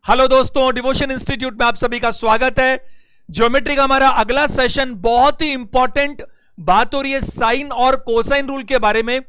Hello दोस्तों, devotion institute में आप सभी का स्वागत है। ज्योमेट्री का हमारा अगला सेशन, बहुत ही इंपॉर्टेंट बात हो रही है साइन और कोसाइन रूल के बारे में।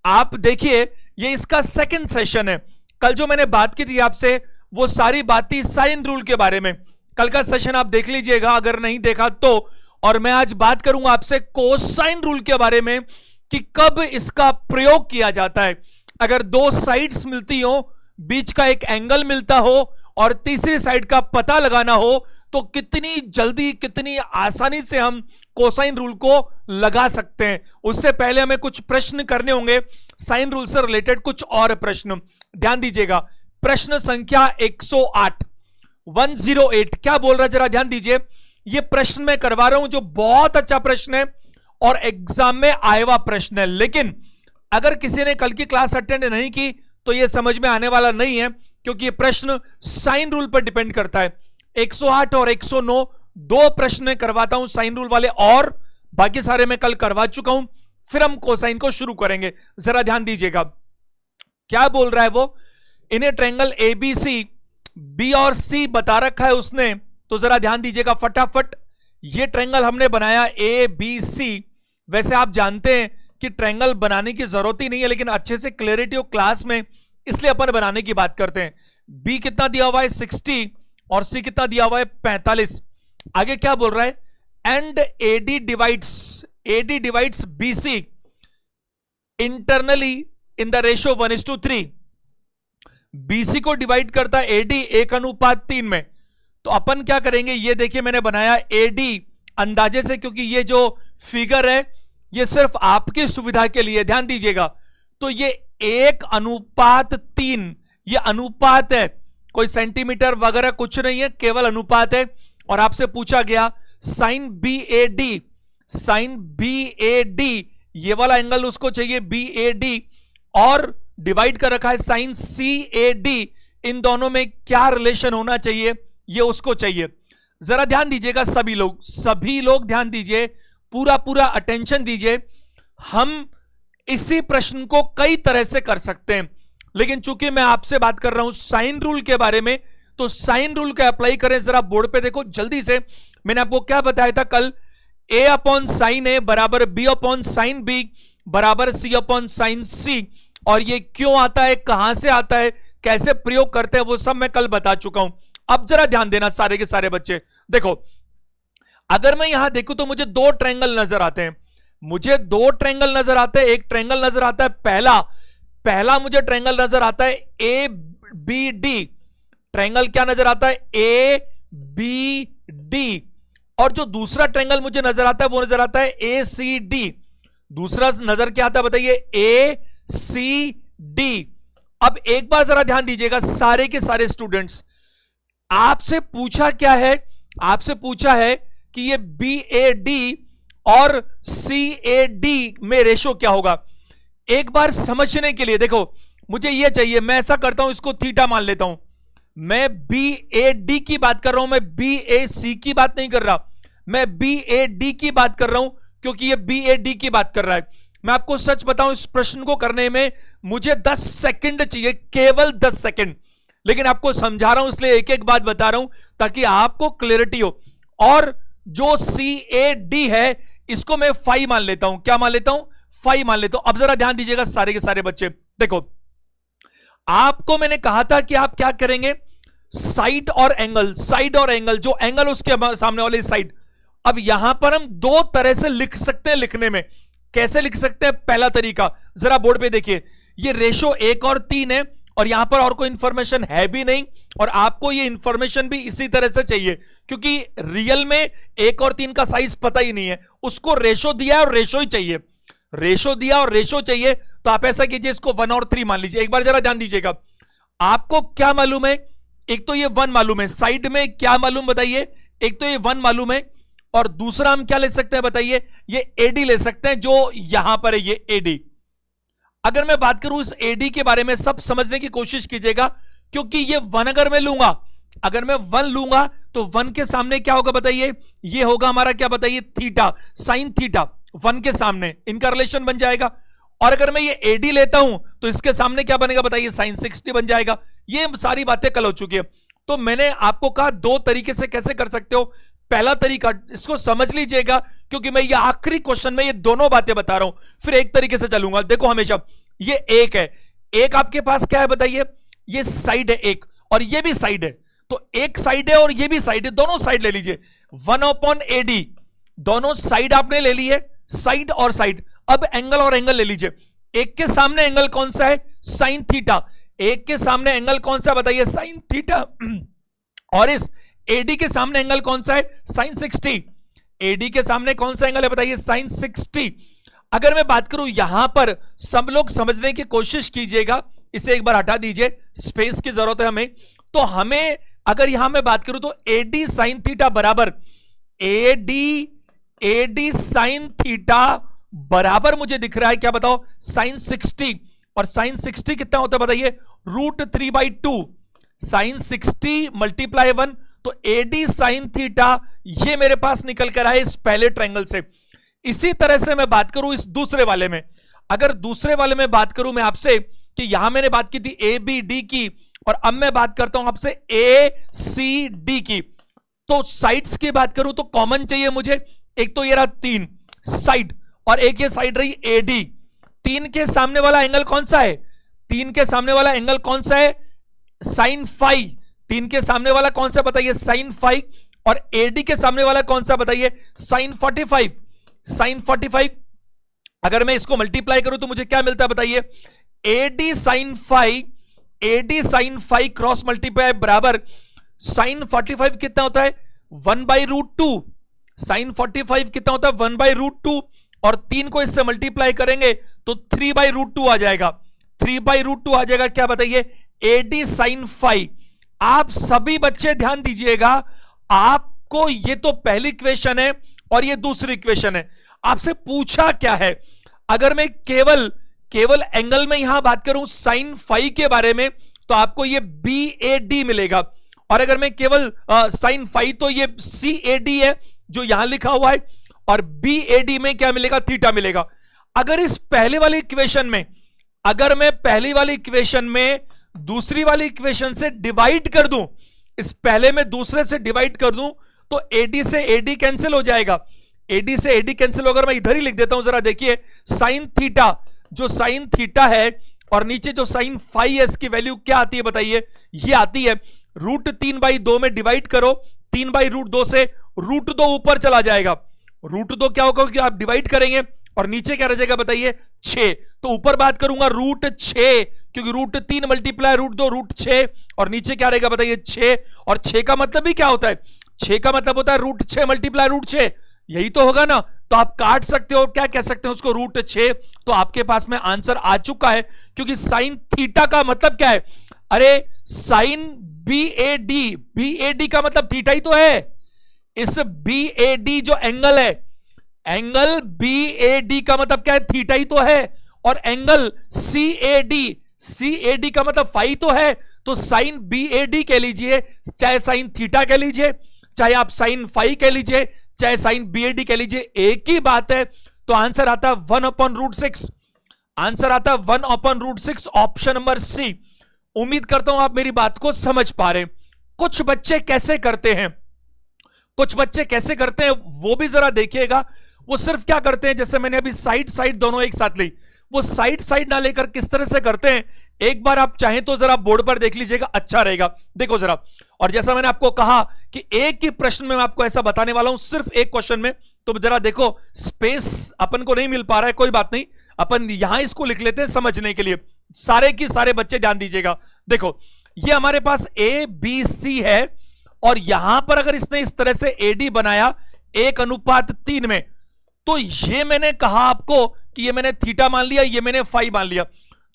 आप देखिए, ये इसका सेकंड सेशन है। कल जो मैंने बात की थी आपसे, वो सारी बात थी साइन रूल के बारे में। कल का सेशन आप देख लीजिएगा अगर नहीं देखा तो। और मैं आज बात करूंगा आपसे कोसाइन रूल के बारे में कि कब इसका प्रयोग किया जाता है। अगर दो साइड्स मिलती हो, बीच का एक एंगल मिलता हो और तीसरी साइड का पता लगाना हो, तो कितनी जल्दी, कितनी आसानी से हम कोसाइन रूल को लगा सकते हैं। उससे पहले हमें कुछ प्रश्न करने होंगे साइन रूल से रिलेटेड, कुछ और प्रश्न ध्यान दीजिएगा। प्रश्न संख्या 108 108 क्या बोल रहा है, जरा ध्यान दीजिए। यह प्रश्न मैं करवा रहा हूं जो बहुत अच्छा प्रश्न है और एग्जाम में आया हुआ प्रश्न है। लेकिन अगर किसी ने कल की क्लास अटेंड नहीं की तो यह समझ में आने वाला नहीं है, क्योंकि यह प्रश्न साइन रूल पर डिपेंड करता है। 108 और 109 दो प्रश्न में करवाता हूं साइन रूल वाले, और बाकी सारे मैं कल करवा चुका हूं। फिर हम कोसाइन को शुरू करेंगे। जरा ध्यान दीजिएगा क्या बोल रहा है वो। इन्हें ट्रायंगल एबीसी बी और सी बता रखा है उसने, तो जरा ध्यान दीजिएगा फटाफट। ये ट्रायंगल हमने बनाया ए बी सी। वैसे आप जानते हैं कि ट्रायंगल बनाने की जरूरत ही नहीं है, लेकिन अच्छे से क्लैरिटी हो क्लास में, इसलिए अपन बनाने की बात करते हैं। बी कितना दिया हुआ है 60 और सी कितना दिया हुआ है 45। आगे क्या बोल रहा है, and AD divides BC internally in the ratio 1:3। BC को डिवाइड करता है एडी 1:3 में। तो अपन क्या करेंगे, ये देखिए मैंने बनाया एडी अंदाजे से, क्योंकि ये जो फिगर है ये सिर्फ आपकी सुविधा के लिए, ध्यान दीजिएगा। तो ये 1:3, ये अनुपात है, कोई सेंटीमीटर वगैरह कुछ नहीं है, केवल अनुपात है। और आपसे पूछा गया साइन बी ए डी, ये वाला एंगल उसको चाहिए बी ए डी, और डिवाइड कर रखा है साइन सी ए डी। इन दोनों में क्या रिलेशन होना चाहिए, ये उसको चाहिए। जरा ध्यान दीजिएगा सभी लोग ध्यान दीजिए, पूरा अटेंशन दीजिए। हम इसी प्रश्न को कई तरह से कर सकते हैं, लेकिन चूंकि मैं आपसे बात कर रहा हूं साइन रूल के बारे में, तो साइन रूल का अप्लाई करें। जरा बोर्ड पे देखो जल्दी से। मैंने आपको क्या बताया था कल, a अपॉन साइन ए बराबर b अपॉन साइन बी बराबर c अपॉन साइन सी। और ये क्यों आता है, कहां से आता है, कैसे प्रयोग करते हैं, वो सब मैं कल बता चुका हूं। अब जरा ध्यान देना सारे के सारे बच्चे। देखो, अगर मैं यहां देखूं तो मुझे दो ट्रायंगल नजर आते हैं। एक ट्रायंगल नजर आता है पहला मुझे ट्रायंगल नजर आता है ए बी डी। ट्रायंगल क्या नजर आता है, ए बी डी। और जो दूसरा ट्रायंगल मुझे नजर आता है वो नजर आता है ए सी डी। दूसरा नजर क्या आता है बताइए, ए सी डी। अब एक बार जरा ध्यान दीजिएगा सारे के सारे स्टूडेंट्स, आपसे पूछा क्या है, आपसे पूछा है कि ये बी ए डी और सी ए डी में रेशो क्या होगा। एक बार समझने के लिए देखो, मुझे ये चाहिए, मैं ऐसा करता हूं, इसको थीटा मान लेता हूं। मैं बी ए डी की बात कर रहा हूं, मैं बी ए सी की बात नहीं कर रहा, मैं बी ए डी की बात कर रहा हूं, क्योंकि ये बी ए डी की बात कर रहा है। मैं आपको सच बताऊं, इस प्रश्न को करने में मुझे 10 सेकंड चाहिए, केवल 10 सेकंड। लेकिन आपको समझा रहा हूं, इसलिए एक एक बात बता रहा हूं ताकि आपको क्लैरिटी हो। और जो सी ए डी है इसको मैं फाई मान लेता हूं। क्या मान लेता हूं, फाई मान लेता हूं। अब जरा ध्यान दीजिएगा सारे के सारे बच्चे। देखो, आपको मैंने कहा था कि आप क्या करेंगे, साइड और एंगल, जो एंगल उसके सामने वाली साइड। अब यहां पर हम दो तरह से लिख सकते हैं। लिखने में कैसे लिख सकते हैं, पहला तरीका जरा बोर्ड पे देखिए। ये रेशो 1 और 3 है, और यहां पर और कोई इंफॉर्मेशन है भी नहीं, और आपको ये इंफॉर्मेशन भी इसी तरह से चाहिए, क्योंकि रियल में 1 और 3 का साइज पता ही नहीं है। उसको रेशो दिया और रेशो ही चाहिए, रेशो दिया और रेशो चाहिए। तो आप ऐसा कीजिए, इसको 1 और 3 मान लीजिए। एक बार जरा ध्यान दीजिएगा, आपको क्या मालूम है, एक तो ये 1 मालूम है, साइड में क्या मालूम बताइए, एक तो ये 1 मालूम है, और दूसरा हम क्या ले सकते हैं बताइए, ये एडी ले सकते हैं, जो यहां पर है ये एडी। अगर मैं बात करूं इस एडी के बारे में, सब समझने की कोशिश कीजिएगा, क्योंकि ये 1 अगर मैं लूंगा, अगर मैं 1 लूंगा तो 1 के सामने क्या होगा बताइए, ये होगा हमारा क्या बताइए, थीटा, साइन थीटा। 1 के सामने इनका रिलेशन बन जाएगा। और अगर मैं ये एडी लेता हूं तो इसके सामने क्या बनेगा बताइए, साइन 60 बन जाएगा। ये सारी बातें कल हो चुकी है। तो मैंने आपको कहा दो तरीके से कैसे कर सकते हो। पहला तरीका, इसको समझ लीजिएगा क्योंकि मैं ये आखिरी क्वेश्चन में ये दोनों बातें बता रहा हूं, फिर एक तरीके से चलूंगा। देखो हमेशा ये एक है, एक आपके पास क्या है बताइए, ये साइड है एक, और ये भी साइड है, तो एक साइड है और ये भी साइड है, दोनों साइड ले लीजिए। 1/AD, दोनों साइड आपने ले ली है, साइड और साइड। अब एंगल और एंगल ले लीजिए। एक के सामने एंगल कौन सा है, साइन थीटा। एक के सामने एंगल कौन सा बताइए, साइन थीटा। और इस AD के सामने एंगल कौन सा है, साइन 60। AD के सामने कौन सा एंगल है बताइए, साइन 60। अगर मैं बात करूं यहां पर, सब लोग समझने की कोशिश कीजिएगा, इसे एक बार हटा दीजिए, स्पेस की जरूरत है हमें। तो हमें अगर यहां मैं बात करूं तो AD साइन थीटा बराबर AD साइन थीटा बराबर मुझे दिख रहा है क्या बताओ, साइन 60। और साइन 60 कितना होता है बताइए, √3/2। साइन 60 मल्टीप्लाई 1, तो AD साइन थीटा ये मेरे पास निकल कर आए इस पहले ट्रायंगल से। इसी तरह से मैं बात करूं इस दूसरे वाले में, अगर दूसरे वाले में बात करूं मैं आपसे कि यहां मैंने बात की थी ABD की, और अब मैं बात करता हूं आपसे ACD की। तो साइड्स की बात करूं तो कॉमन चाहिए मुझे, एक तो ये रहा 3 साइड, और एक ये साइड रही AD। 3 के सामने वाला एंगल कौन सा है, 3 के सामने वाला एंगल कौन सा है, साइन 5। 3 के सामने वाला कौन सा बताइए, साइन 5। और AD के सामने वाला कौन सा बताइए, साइन 45। साइन 45 अगर मैं इसको मल्टीप्लाई करूं तो मुझे क्या मिलता है बताइए, AD साइन 5 क्रॉस मल्टीप्लाई बराबर साइन 45 कितना होता है, 1/√2। साइन 45 कितना होता है, 1/√2, और 3 को इससे मल्टीप्लाई करेंगे तो 3/√2 आ जाएगा। 3/√2 आ जाएगा, क्या बताइए, AD साइन 5। आप सभी बच्चे ध्यान दीजिएगा, आपको ये तो पहली इक्वेशन है और ये दूसरी इक्वेशन है। आपसे पूछा क्या है, अगर मैं केवल एंगल में यहां बात करूं साइन 5 के बारे में, तो आपको ये BAD मिलेगा। और अगर मैं केवल साइन 5, तो ये CAD है जो यहां लिखा हुआ है, और BAD में क्या मिलेगा, थीटा मिलेगा। अगर इस पहले वाली इक्वेशन में, अगर मैं पहली वाली इक्वेशन में दूसरी वाली इक्वेशन से डिवाइड कर दूं, इस पहले में दूसरे से डिवाइड कर दूं, तो AD से AD कैंसिल हो जाएगा। AD से AD कैंसिल होकर मैं इधर ही लिख देता हूं, जरा देखिए, साइन थीटा, जो साइन थीटा है, और नीचे जो साइन 5s की वैल्यू क्या आती है बताइए, ये आती है √3/2 में डिवाइड करो, 3/√2 से √2 ऊपर चला जाएगा। √2 क्या होगा कि आप डिवाइड करेंगे और नीचे क्या रह जाएगा बताइए, 6। तो ऊपर बात करूंगा √6, क्योंकि √3 मल्टीप्लाई √2 √6, और नीचे क्या रहेगा बताइए, 6। और 6 का मतलब भी क्या होता है, 6 का मतलब होता है √6 मल्टीप्लाई √6, यही तो होगा ना। तो आप काट सकते हो, क्या कह सकते हैं उसको, √6। तो आपके पास में आंसर आ चुका है, क्योंकि साइन थीटा का मतलब क्या है, अरे साइन BAD का मतलब थीटा ही तो है। इस BAD जो एंगल है, एंगल BAD का मतलब क्या है, थीटा ही तो है। और एंगल CAD का मतलब 5 तो है। तो साइन BAD कह लीजिए, चाहे साइन थीटा कह लीजिए, चाहे आप साइन 5 कह लीजिए, चाहे साइन BAD कह लीजिए, एक ही बात है। तो आंसर आता है 1/√6। आंसर आता है 1/√6, ऑप्शन नंबर C। उम्मीद करता हूं आप मेरी बात को समझ पा रहे हैं। कुछ बच्चे कैसे करते हैं, वो भी जरा देखिएगा। वो सिर्फ क्या करते हैं, जैसे मैंने अभी साइड दोनों एक साथ ली, वो साइड ना लेकर किस तरह से करते हैं, एक बार आप चाहें तो जरा बोर्ड पर देख लीजिएगा, अच्छा रहेगा। देखो जरा, और जैसा मैंने आपको कहा कि एक ही प्रश्न में मैं आपको ऐसा बताने वाला हूं, सिर्फ एक क्वेश्चन में। तो जरा देखो, स्पेस अपन को नहीं मिल पा रहा है, कोई बात नहीं, अपन यहां इसको लिख लेते हैं समझने के लिए। सारे की सारे बच्चे ध्यान दीजिएगा। देखो, ये हमारे पास ABC है, और यहां पर अगर इसने इस तरह से AD बनाया 1:3 में, तो ये मैंने कहा आपको कि ये मैंने थीटा मान लिया, ये मैंने 5 मान लिया।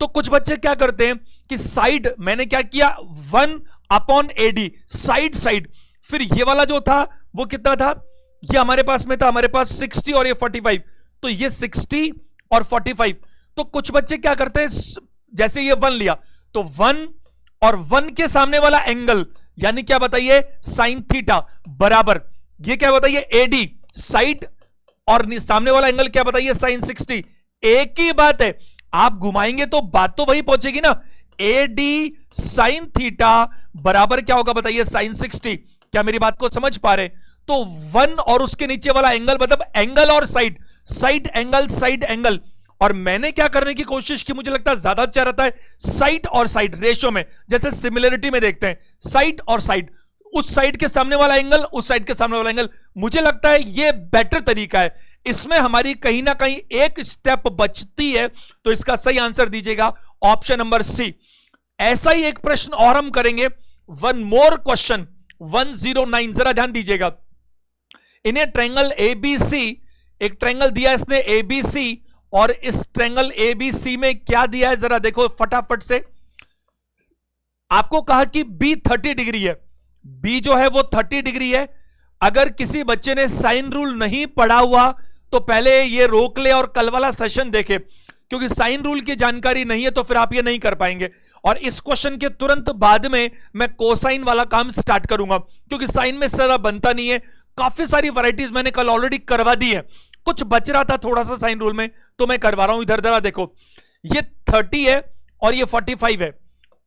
तो कुछ बच्चे क्या करते हैं कि साइड मैंने क्या किया, 1/AD, साइड। फिर ये वाला जो था वो कितना था, ये हमारे पास में था, हमारे पास 60 और ये 45, तो ये 60 और 45। तो कुछ बच्चे क्या करते हैं, जैसे ये 1 लिया, तो 1 और 1 के सामने वाला एंगल, यानी क्या बताइए, साइन थीटा बराबर, ये क्या बताइए, AD साइड, और सामने वाला एंगल क्या बताइए, साइन 60। एक ही बात है, आप घुमाएंगे तो बात तो वही पहुंचेगी ना। AD साइन थीटा बराबर क्या होगा बताइए, साइन 60। क्या मेरी बात को समझ पा रहे? तो 1 और उसके नीचे वाला एंगल मतलब एंगल और side, side angle, side angle. और मैंने क्या करने की कोशिश की, मुझे लगता है ज्यादा अच्छा रहता है साइड और साइड रेशियो में, जैसे सिमिलरिटी में देखते हैं साइड और साइड, उस साइड के सामने वाला एंगल, उस साइड के सामने वाला एंगल। मुझे लगता है यह बेटर तरीका है, इसमें हमारी कहीं ना कहीं एक स्टेप बचती है। तो इसका सही आंसर दीजिएगा ऑप्शन नंबर सी। ऐसा ही एक प्रश्न और हम करेंगे, वन मोर क्वेश्चन 109, जरा ध्यान दीजिएगा। इन्हें ट्रायंगल एबीसी, एक ट्रायंगल दिया इसने एबीसी, और इस ट्रायंगल एबीसी में क्या दिया है जरा देखो फटाफट से। आपको कहा कि बी 30 डिग्री है, बी जो है वो 30 डिग्री है। अगर किसी बच्चे ने साइन रूल नहीं पढ़ा हुआ तो पहले ये रोक ले और कल वाला सेशन देखे, क्योंकि साइन रूल की जानकारी नहीं है तो फिर आप ये नहीं कर पाएंगे। और इस क्वेश्चन के तुरंत बाद में मैं कोसाइन वाला काम स्टार्ट करूंगा, क्योंकि साइन में ज्यादा बनता नहीं है। काफी सारी वैरायटीज मैंने कल ऑलरेडी करवा दी है, कुछ बच रहा था थोड़ा सा साइन रूल में तो मैं करवा रहा हूं। इधर जरा देखो, ये 30 है और ये 45 है,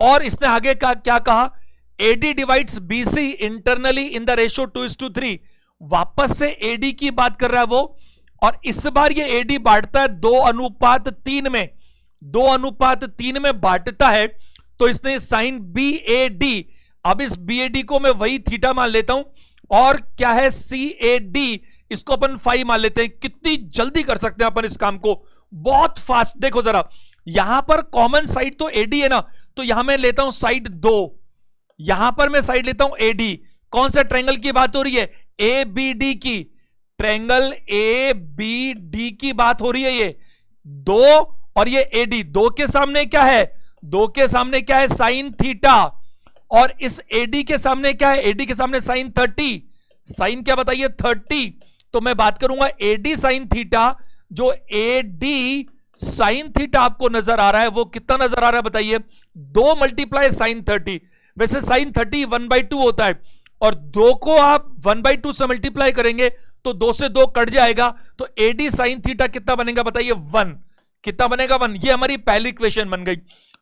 और इसने आगे का क्या कहा, AD divides BC internally in the ratio 2:3। वापस से AD की बात कर रहा है वो, और इस बार ये AD बांटता है 2:3 में, 2:3 में बांटता है। तो इसने साइन BAD, अब इस BAD को मैं वही थीटा मान लेता हूं, और क्या है CAD, इसको अपन फाई मान लेते हैं। कितनी जल्दी कर सकते हैं अपन इस काम को, बहुत फास्ट। देखो जरा, यहां पर कॉमन साइड तो AD है ना, तो यहां मैं लेता हूं साइड 2, यहां पर मैं साइड लेता हूं AD। कौन सा ट्रायंगल की बात हो रही है, ABD की, ट्रायंगल ABD की बात हो रही है। ये 2 और ये AD, 2 के सामने क्या है, 2 के सामने क्या है, साइन थीटा, और इस AD के सामने क्या है, AD के सामने साइन 30, साइन क्या बताइए 30। तो मैं बात करूंगा AD साइन थीटा, जो AD साइन थीटा आपको नजर आ रहा है वो कितना नजर आ रहा है बताइए, 2 मल्टीप्लाई साइन 30। वैसे साइन 30 1/2 होता है, और 2 को आप 1/2 से मल्टीप्लाई करेंगे तो 2 से 2 कट जाएगा, तो AD साइन थीटा कितना बनेगा बताइए, 1। कितना बनेगा, 1। ये हमारी पहली इक्वेशन बन गई।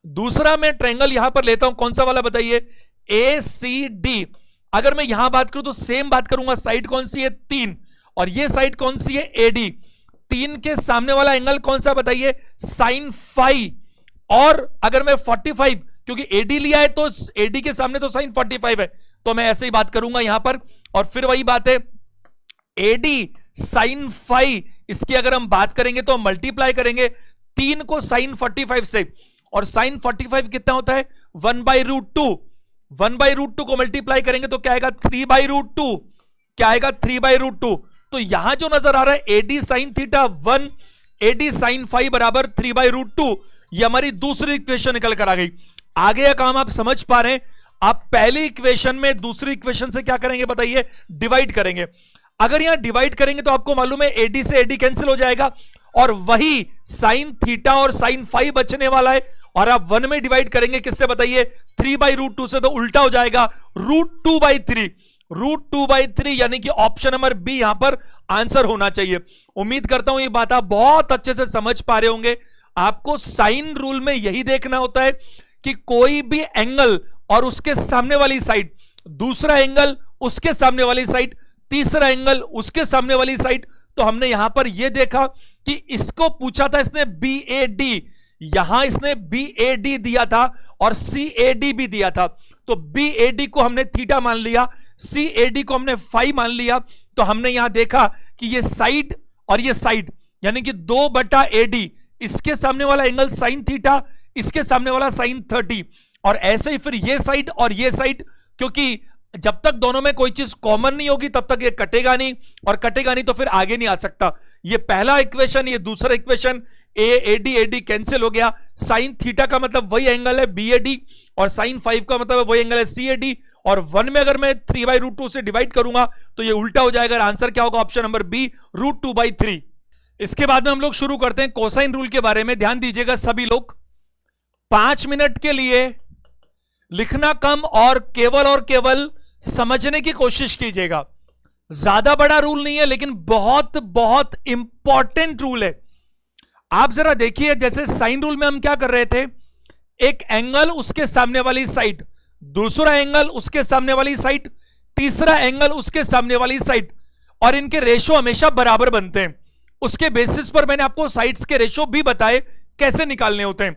दूसरा मैं ट्रायंगल यहां पर लेता हूं, कौन सा वाला बताइए, ACD। अगर मैं यहां बात करूं तो सेम बात करूंगा, साइड कौन सी है 3, और ये साइड कौन सी है AD। 3 के सामने वाला एंगल कौन सा बताइए, साइन 5। और अगर मैं 45, क्योंकि AD लिया है तो AD के सामने तो साइन 45 है, तो मैं ऐसे ही बात करूंगा यहां पर। और फिर वही बात है, AD साइन 5, इसकी अगर हम बात करेंगे तो मल्टीप्लाई करेंगे 3 को साइन 45 से, और साइन 45 कितना होता है 1/√2, 1/√2 को मल्टीप्लाई करेंगे तो क्या आएगा 3/√2, क्या आएगा 3/√2। तो यहां जो नजर आ रहा है AD sine theta 1, AD sine 5 बराबर 3/√2, ये हमारी दूसरी इक्वेशन निकल कर आ गई। आगे का काम आप समझ पा रहे हैं, आप पहली इक्वेशन में दूसरी इक्वेशन से क्या करेंगे बताइए, डिवाइड करेंगे। अगर यहां डिवाइड करेंगे तो आपको मालूम है AD से AD कैंसिल हो जाएगा, और वही साइन थीटा और साइन 5 बचने वाला है, और आप 1 में डिवाइड करेंगे किससे बताइए, 3/√2 से, तो उल्टा हो जाएगा √2/3, √2/3, यानी कि ऑप्शन नंबर बी यहां पर आंसर होना चाहिए। उम्मीद करता हूं ये बात आप बहुत अच्छे से समझ पा रहे होंगे। आपको साइन रूल में यही देखना होता है कि कोई भी एंगल और उसके सामने वाली साइड, दूसरा एंगल उसके सामने वाली साइड, तीसरा एंगल उसके सामने वाली साइड। तो हमने यहां पर यह देखा कि इसको पूछा था इसने BAD, यहां इसने BAD दिया था और CAD भी दिया था, तो BAD को हमने थीटा मान लिया, CAD को हमने फाई मान लिया। तो हमने यहां देखा कि ये साइड और ये साइड, यानी कि 2/AD, इसके सामने वाला एंगल साइन थीटा, इसके सामने वाला साइन 30, और ऐसे ही फिर ये साइड और ये साइड, क्योंकि जब तक दोनों में कोई चीज कॉमन नहीं होगी तब तक ये कटेगा नहीं, और कटेगा नहीं तो फिर आगे नहीं आ सकता। ये पहला इक्वेशन, ये दूसरा इक्वेशन, AD कैंसिल हो गया। साइन थीटा का मतलब वही एंगल है BAD, और साइन 5 का मतलब वही एंगल है CAD, और 1 में अगर मैं 3/√2 से डिवाइड करूंगा तो ये उल्टा हो जाएगा। आंसर क्या होगा, ऑप्शन नंबर बी, √2/3। इसके बाद में हम लोग शुरू करते हैं कोसाइन रूल के बारे में। ध्यान दीजिएगा सभी लोग, 5 मिनट के लिए लिखना कम और केवल समझने की कोशिश कीजिएगा। ज्यादा बड़ा रूल नहीं है, लेकिन बहुत बहुत इंपॉर्टेंट रूल है। आप जरा देखिए, जैसे साइन रूल में हम क्या कर रहे थे, एक एंगल उसके सामने वाली साइड, दूसरा एंगल उसके सामने वाली साइड, तीसरा एंगल उसके सामने वाली साइड, और इनके रेशो हमेशा बराबर बनते हैं। उसके बेसिस पर मैंने आपको साइड्स के रेशो भी बताए कैसे निकालने होते हैं।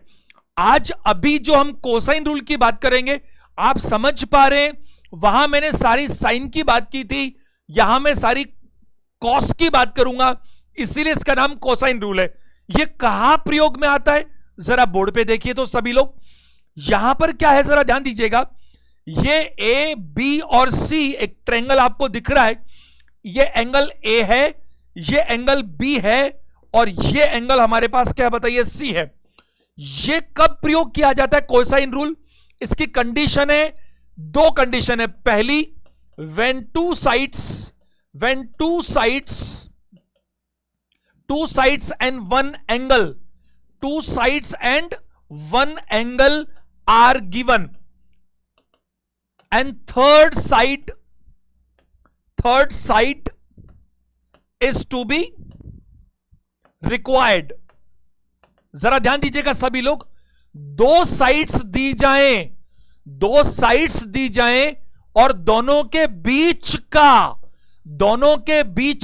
आज अभी जो हम कोसाइन रूल की बात करेंगे, आप समझ पा रहे हैं, वहां मैंने सारी साइन की बात की थी, यहां मैं सारी कॉस की बात करूंगा, इसीलिए इसका नाम कोसाइन रूल है। यह कहां प्रयोग में आता है, जरा बोर्ड पे देखिए तो सभी लोग। यहां पर क्या है जरा ध्यान दीजिएगा, ये ए बी और सी एक ट्रायंगल आपको दिख रहा है, ये एंगल ए है, ये एंगल बी है, और ये एंगल हमारे पास क्या बताइए सी है। ये कब प्रयोग किया जाता है कोसाइन रूल, इसकी कंडीशन है, दो कंडीशन है। पहली, when two sides and one angle are given, and third side is to be required। जरा ध्यान दीजिएगा सभी लोग, दो साइड्स दी जाएं और दोनों के बीच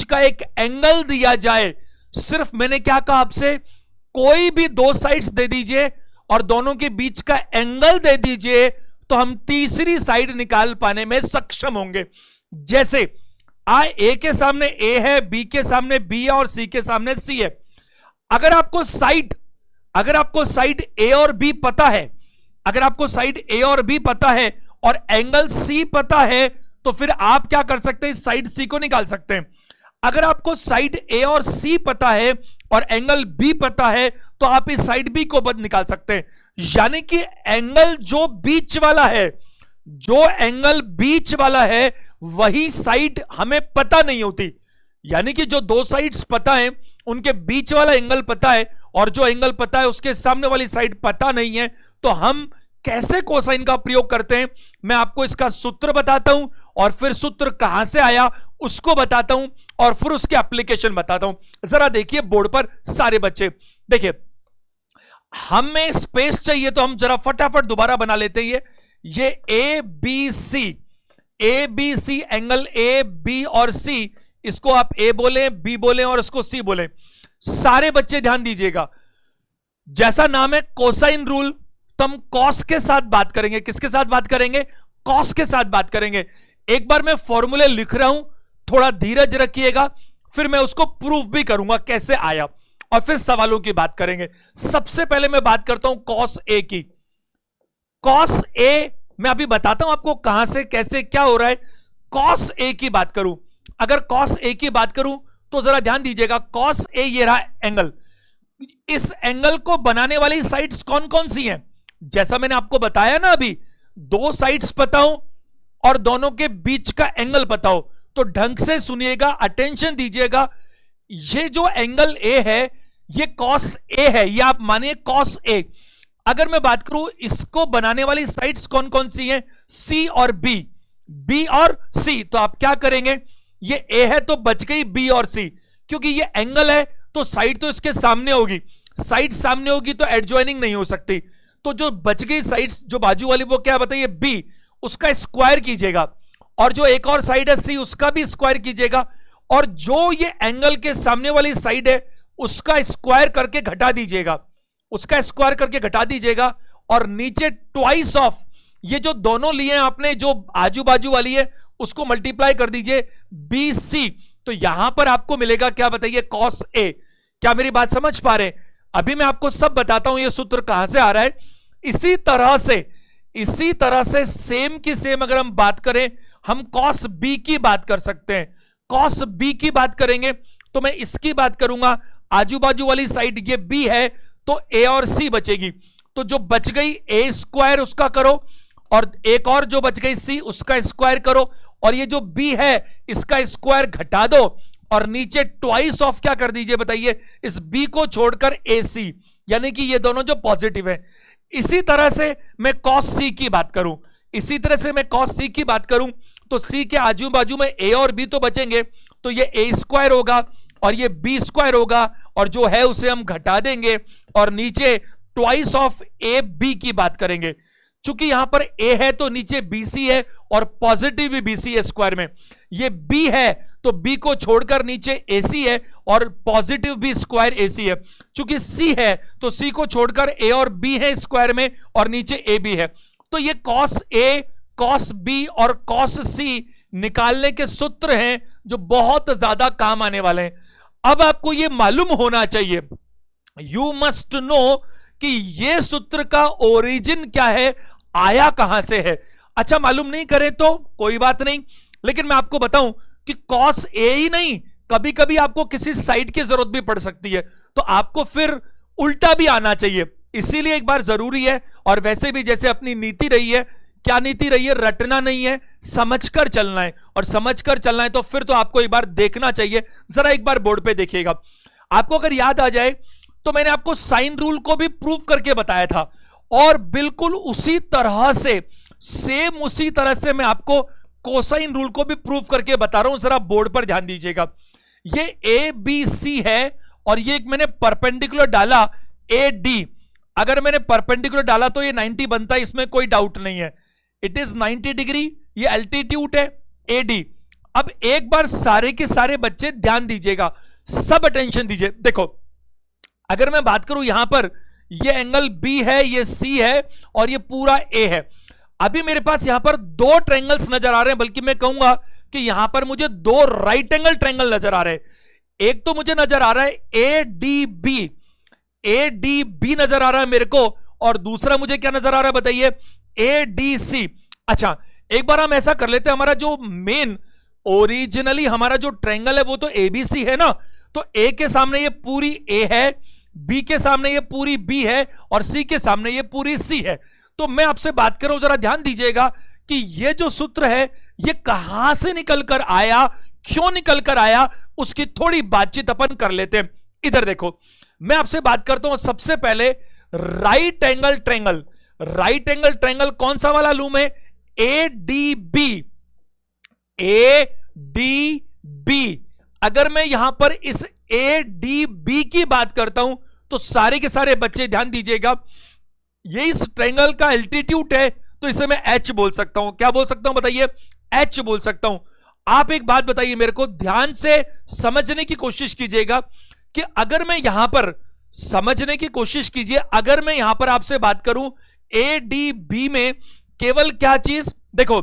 का एक एंगल दिया जाए। सिर्फ मैंने क्या कहा आपसे, कोई भी दो साइड्स दे दीजिए और दोनों के बीच का एंगल दे दीजिए, तो हम तीसरी साइड निकाल पाने में सक्षम होंगे। जैसे ए के सामने ए है, बी के सामने बी है और सी के सामने सी है। अगर आपको साइड ए और बी पता है, अगर आपको साइड ए और बी पता है और एंगल सी पता है, तो फिर आप क्या कर सकते हैं, साइड सी को निकाल सकते हैं। अगर आपको साइड ए और सी पता है और एंगल बी पता है, तो आप इस साइड बी को निकाल सकते हैं। यानी कि एंगल जो बीच वाला है वही साइड हमें पता नहीं होती। यानी कि जो दो साइड्स पता है उनके बीच वाला एंगल पता है, और जो एंगल पता है उसके सामने वाली साइड पता नहीं है। तो हम कैसे कोसाइन का प्रयोग करते हैं, मैं आपको इसका सूत्र बताता हूं, और फिर सूत्र कहां से आया उसको बताता हूं, और फिर उसके एप्लीकेशन बताता हूं। जरा देखिए बोर्ड पर सारे बच्चे देखिए, हमें स्पेस चाहिए तो हम जरा फटाफट दोबारा बना लेते हैं। ये A B C angle A B और सी, इसको आप ए बोले, बी बोले और इसको सी बोले। सारे बच्चे ध्यान दीजिएगा, जैसा नाम है कोसाइन रूल, तो हम कॉस के साथ बात करेंगे। किसके साथ बात करेंगे, कॉस के साथ बात करेंगे। एक बार मैं फॉर्मूले लिख रहा हूं, थोड़ा धीरज रखिएगा, फिर मैं उसको प्रूफ भी करूंगा कैसे आया, और फिर सवालों की बात करेंगे। सबसे पहले मैं बात करता हूं कॉस ए की। कॉस ए मैं अभी बताता हूं आपको कहां से कैसे क्या हो रहा है। कॉस ए की बात करूं, अगर कॉस ए की बात करूं तो जरा ध्यान दीजिएगा, कॉस ए ये रहा एंगल। इस एंगल को बनाने वाली साइड्स कौन कौन सी हैं, जैसा मैंने आपको बताया ना अभी, दो साइड्स पता हो और दोनों के बीच का एंगल पता हो। तो ढंग से सुनिएगा, अटेंशन दीजिएगा, ये जो एंगल ए है ये कॉस ए है, ये आप मानिए कॉस ए। अगर मैं बात करूं इसको बनाने वाली साइड्स कौन कौन सी हैं, सी और बी और सी, तो आप क्या करेंगे, ये ए है तो बच गई बी और सी, क्योंकि ये एंगल है तो साइड तो इसके सामने होगी, साइड सामने होगी तो एडजॉइनिंग नहीं हो सकती। तो जो बच गई साइड्स जो बाजू वाली वो क्या बताइए, बी, उसका स्क्वायर कीजिएगा, और जो एक और साइड है सी उसका भी स्क्वायर कीजिएगा, और जो ये एंगल के सामने वाली साइड है उसका स्क्वायर करके घटा दीजिएगा, उसका स्क्वायर करके घटा दीजिएगा, और नीचे ट्वाइस ऑफ ये जो दोनों लिए हैं आपने, जो आजू बाजू वाली है उसको मल्टीप्लाई कर दीजिए बी सी, तो यहां पर आपको मिलेगा क्या बताइए, कॉस ए। क्या मेरी बात समझ पा रहे हैं? अभी मैं आपको सब बताता हूं ये सूत्र कहां से आ रहा है। इसी तरह से सेम की सेम अगर हम बात करें, हम कॉस बी की बात कर सकते हैं। कॉस बी की बात करेंगे तो मैं इसकी बात करूंगा, आजू बाजू वाली साइड ये बी है तो ए और सी बचेगी, तो जो बच गई ए स्क्वायर उसका करो, और एक और जो बच गई सी उसका स्क्वायर करो, और ये जो बी है इसका स्क्वायर घटा दो, और नीचे ट्वाइस ऑफ क्या कर दीजिए बताइए, इस बी को छोड़कर ए सी, यानी कि ये दोनों जो पॉजिटिव है। इसी तरह से मैं कॉस सी की बात करूं, तो सी के आजू बाजू में ए और बी तो बचेंगे, तो ये ए स्क्वायर होगा और ये बी स्क्वायर होगा, और जो है उसे हम घटा देंगे, और नीचे ट्वाइस ऑफ ए बी की बात करेंगे। चूंकि यहां पर ए है तो नीचे बीसी है और पॉजिटिव भी बीसी है स्क्वायर में, ये बी है तो बी को छोड़कर नीचे एसी है और पॉजिटिव भी स्क्वायर एसी है। चूंकि सी है तो सी को छोड़कर ए और बी है स्क्वायर में और नीचे ए बी है। तो ये कॉस ए, कॉस बी और कॉस सी निकालने के सूत्र हैं जो बहुत ज्यादा काम आने वाले हैं। अब आपको ये मालूम होना चाहिए, यू मस्ट नो कि ये सूत्र का ओरिजिन क्या है, आया कहां से है। अच्छा, मालूम नहीं करे तो कोई बात नहीं, लेकिन मैं आपको बताऊं कि कॉस ए ही नहीं, कभी कभी आपको किसी साइड की जरूरत भी पड़ सकती है, तो आपको फिर उल्टा भी आना चाहिए। इसीलिए एक बार जरूरी है, और वैसे भी जैसे अपनी नीति रही है, क्या नीति रही है, रटना नहीं है, समझकर चलना है। और समझकर चलना है तो फिर तो आपको एक बार देखना चाहिए। जरा एक बार बोर्ड पे देखिएगा, आपको अगर याद आ जाए तो मैंने आपको साइन रूल को भी प्रूव करके बताया था, और बिल्कुल उसी तरह से, सेम उसी तरह से मैं आपको कोसाइन रूल को भी प्रूव करके बता रहा हूं। जरा बोर्ड पर ध्यान दीजिएगा, ये ए बी सी है और ये मैंने परपेंडिकुलर डाला ए डी। अगर मैंने परपेंडिकुलर डाला तो ये 90 बनता है, इसमें कोई डाउट नहीं है, इट इज 90 डिग्री। ये एल्टीट्यूड है ए डी। अब एक बार सारे के सारे बच्चे ध्यान दीजिएगा, सब अटेंशन दीजिए। देखो, अगर मैं बात करूं यहां पर, ये एंगल बी है, ये सी है और ये पूरा ए है। अभी मेरे पास यहां पर दो ट्रायंगल्स नजर आ रहे हैं, बल्कि मैं कहूंगा कि यहां पर मुझे दो राइट एंगल ट्रायंगल नजर आ रहे हैं। एक तो मुझे नजर आ रहा है A D B, A D B नजर आ रहा है मेरे को, और दूसरा मुझे क्या नजर आ रहा है बताइए, ए डी सी। अच्छा, एक बार हम ऐसा कर लेते हैं, हमारा जो मेन ओरिजिनली हमारा जो ट्रायंगल है वो तो एबीसी है ना, तो ए के सामने ये पूरी ए है, बी के सामने ये पूरी बी है और सी के सामने ये पूरी सी है। तो मैं आपसे बात कर रहा हूं, जरा ध्यान दीजिएगा कि ये जो सूत्र है ये कहां से निकल कर आया, क्यों निकल कर आया, उसकी थोड़ी बातचीत अपन कर लेते हैं। इधर देखो, मैं आपसे बात करता हूं सबसे पहले right angle triangle. Right angle triangle कौन सा वाला लूम है, A D B, A D B. अगर मैं यहां पर इस ए डी बी की बात करता हूं तो सारे के सारे बच्चे ध्यान दीजिएगा, ये इस ट्रायंगल का एल्टीट्यूड है, तो इसे मैं एच बोल सकता हूं। क्या बोल सकता हूं बताइए, एच बोल सकता हूं। आप एक बात बताइए मेरे को, ध्यान से समझने की कोशिश कीजिएगा कि अगर मैं यहां पर, समझने की कोशिश कीजिए, अगर मैं यहां पर आपसे बात करूं ए डी बी में केवल क्या चीज, देखो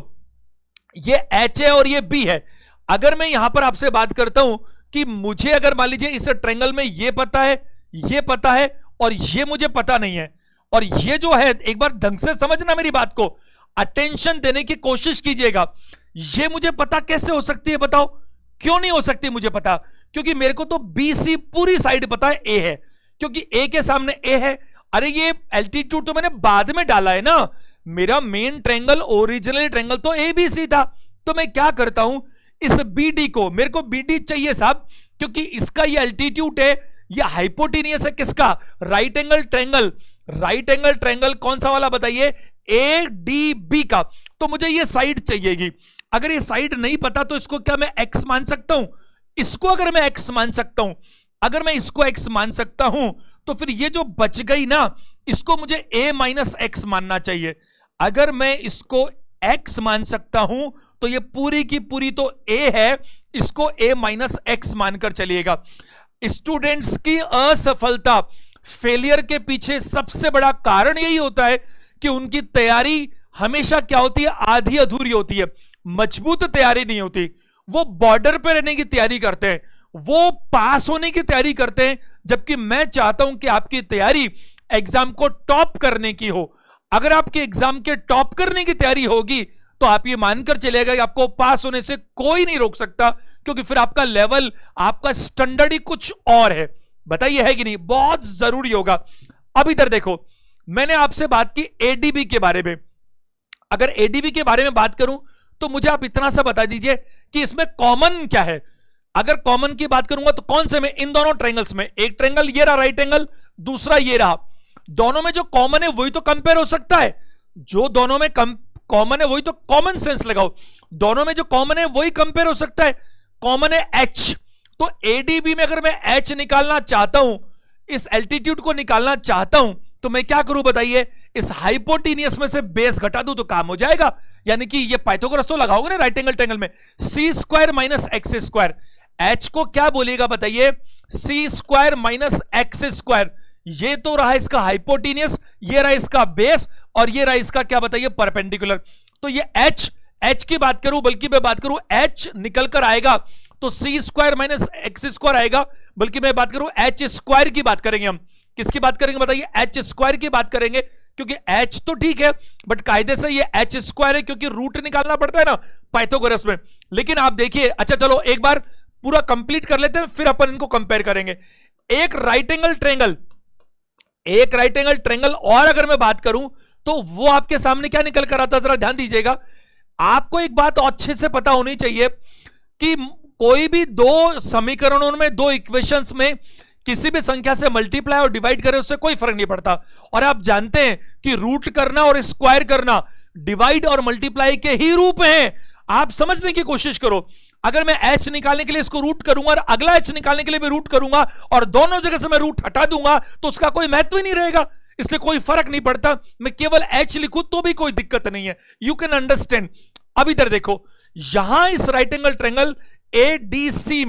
ये एच है और ये बी है। अगर मैं यहां पर आपसे बात करता हूं कि मुझे अगर मान लीजिए इस ट्रायंगल में ये पता है, ये पता है और ये मुझे पता नहीं है, और ये जो है, एक बार ढंग से समझना मेरी बात को, अटेंशन देने की कोशिश कीजिएगा। ये मुझे पता कैसे हो सकती है बताओ, क्यों नहीं हो सकती मुझे पता, क्योंकि मेरे को तो बी सी पूरी साइड पता है ए है, क्योंकि ए के सामने ए है। अरे ये एल्टीट्यूड तो मैंने बाद में डाला है ना, मेरा मेन ट्रायंगल, ओरिजिनल ट्रायंगल तो ए बी सी था। तो मैं क्या करता हूं, इस बी डी को, मेरे को बी डी चाहिए साहब, क्योंकि इसका ये एल्टीट्यूड है, ये हाइपोटेनियस है किसका, right angle triangle. Right angle triangle कौन सा वाला बताइए, ए डी बी का। तो मुझे ये साइड चाहिएगी। अगर ये साइड नहीं पता तो इसको क्या मैं एक्स मान सकता हूं, इसको अगर मैं एक्स मान सकता हूं, अगर मैं इसको एक्स मान सकता हूं तो फिर ये जो बच गई ना, इसको मुझे ए माइनस एक्स मानना चाहिए। अगर मैं इसको एक्स मान सकता हूं तो ये पूरी की पूरी तो ए है, इसको ए माइनस एक्स मानकर चलिएगा। स्टूडेंट्स की असफलता, फेलियर के पीछे सबसे बड़ा कारण यही होता है कि उनकी तैयारी हमेशा क्या होती है, आधी अधूरी होती है, मजबूत तैयारी नहीं होती। वो बॉर्डर पे रहने की तैयारी करते हैं, वो पास होने की तैयारी करते हैं, जबकि मैं चाहता हूं कि आपकी तैयारी एग्जाम को टॉप करने की हो। अगर आपके एग्जाम के टॉप करने की तैयारी होगी तो आप ये मानकर चलेगा कि आपको पास होने से कोई नहीं रोक सकता, क्योंकि फिर आपका लेवल, आपका स्टैंडर्ड ही कुछ और है। बताइए है कि नहीं, बहुत जरूरी होगा। अब इधर देखो, मैंने आपसे बात की एडीबी के बारे में। अगर एडीबी के बारे में बात करूं तो मुझे आप इतना सा बता दीजिए कि इसमें कॉमन क्या है। अगर कॉमन की बात करूंगा तो कौन से में, इन दोनों ट्रायंगल्स में, एक ट्रायंगल ये रहा राइट एंगल, दूसरा ये रहा, दोनों में जो कॉमन है वही तो कंपेयर हो सकता है। जो दोनों में कॉमन है वही तो, कॉमन सेंस लगाओ, दोनों में जो कॉमन है वही कंपेयर हो सकता है। कॉमन है एच, तो एडीबी में अगर मैं एच निकालना चाहता हूं, इस एल्टीट्यूड को निकालना चाहता हूं, तो मैं क्या करूं बताइए, इस हाइपोटेनियस में से बेस घटा दूं तो काम हो जाएगा। यानी कि ये पाइथागोरस तो लगाओगे ना राइट एंगल ट्रायंगल में, C square minus X square, H को क्या बोलेगा बताइए, C square minus X square. ये तो रहा इसका हाइपोटेनियस, ये रहा इसका बेस, और ये रहा इसका क्या बताइए, परपेंडिकुलर। तो ये एच की बात करूं, बल्कि मैं बात करूं एच निकल कर आएगा तो सी स्क्वायर माइनस एक्स स्क्वायर आएगा, बल्कि मैं बात करूं एच स्क्वायर की बात करेंगे हम। किसकी बात करेंगे बताइए, एच स्क्वायर की बात करेंगे, क्योंकि एच तो ठीक है बट कायदे से ये एच स्क्वायर है, क्योंकि रूट निकालना पड़ता है ना पाइथागोरस में। लेकिन आप देखिए, अच्छा चलो एक बार पूरा कंप्लीट कर लेते हैं, फिर अपन इनको कंपेयर करेंगे। एक राइट एंगल ट्रायंगल और अगर मैं बात करूं तो वो आपके सामने क्या निकल कर आता है, जरा ध्यान दीजिएगा। आपको एक बात अच्छे से पता होनी चाहिए कि कोई भी दो समीकरणों में, दो इक्वेशंस में किसी भी संख्या से मल्टीप्लाई और डिवाइड करें उससे कोई फर्क नहीं पड़ता। और आप जानते हैं कि रूट करना और स्क्वायर करना डिवाइड और मल्टीप्लाई के ही रूप हैं। आप समझने की कोशिश करो, अगर मैं h निकालने के लिए इसको रूट करूंगा और अगला h निकालने के लिए भी रूट करूंगा और दोनों जगह से मैं रूट हटा दूंगा तो उसका कोई महत्व ही नहीं रहेगा, इसलिए कोई फर्क नहीं पड़ता। मैं केवल h लिखूं तो भी कोई दिक्कत नहीं है, यू कैन अंडरस्टैंड। अब इधर देखो, यहां इस राइट एंगल ट्रायंगल ADC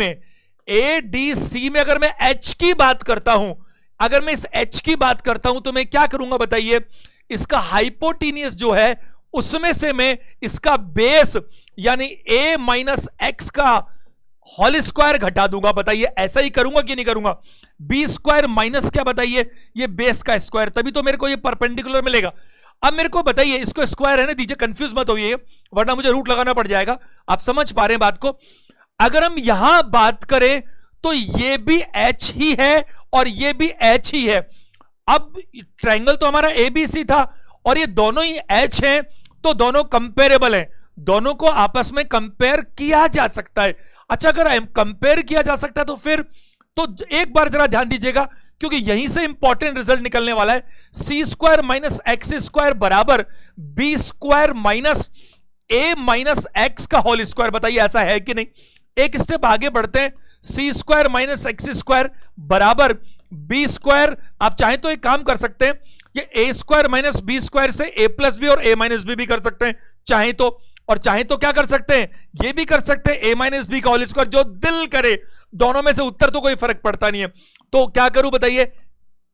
में अगर मैं h की बात करता हूं, अगर मैं इस h की बात करता हूं तो मैं क्या करूंगा बताइए, इसका हाइपोटेनियस जो है उसमें से मैं इसका बेस यानी a माइनस एक्स का होल स्क्वायर घटा दूंगा। बताइए ऐसा ही करूंगा कि नहीं करूंगा, बी स्क्वायर माइनस क्या बताइए, ये बेस का स्क्वायर, तभी तो मेरे को ये परपेंडिकुलर मिलेगा। अब मेरे को बताइए, इसको स्क्वायर रहने दीजिए, कंफ्यूज मत होइए वरना मुझे रूट लगाना पड़ जाएगा। आप समझ पा रहे हैं बात को। अगर हम यहां बात करें तो ये भी h ही है और ये भी h ही है। अब ट्रायंगल तो हमारा ABC था और ये दोनों ही h हैं, तो दोनों कंपेरेबल हैं, दोनों को आपस में कंपेयर किया जा सकता है। अच्छा, अगर कंपेयर किया जा सकता है तो फिर तो एक बार जरा ध्यान दीजिएगा, क्योंकि यहीं से इंपॉर्टेंट रिजल्ट निकलने वाला है। सी स्क्वायर माइनस एक्स स्क्वायर बराबर बी स्क्वायर माइनस ए माइनस एक्स का होल स्क्वायर। बताइए ऐसा है कि नहीं। एक स्टेप आगे बढ़ते हैं, सी स्क्वायर माइनस एक्स स्क्वायर बराबर बी स्क्वायर। आप चाहें तो एक काम कर सकते हैं, ये ए स्क्वायर माइनस बी स्क्वायर से ए प्लस बी और ए माइनस बी भी कर सकते हैं चाहे तो, और चाहे तो क्या कर सकते हैं, ये भी कर सकते हैं ए माइनस बी का होल स्क्वायर, जो दिल करे। दोनों में से उत्तर तो कोई फर्क पड़ता नहीं है। तो क्या करूं बताइए,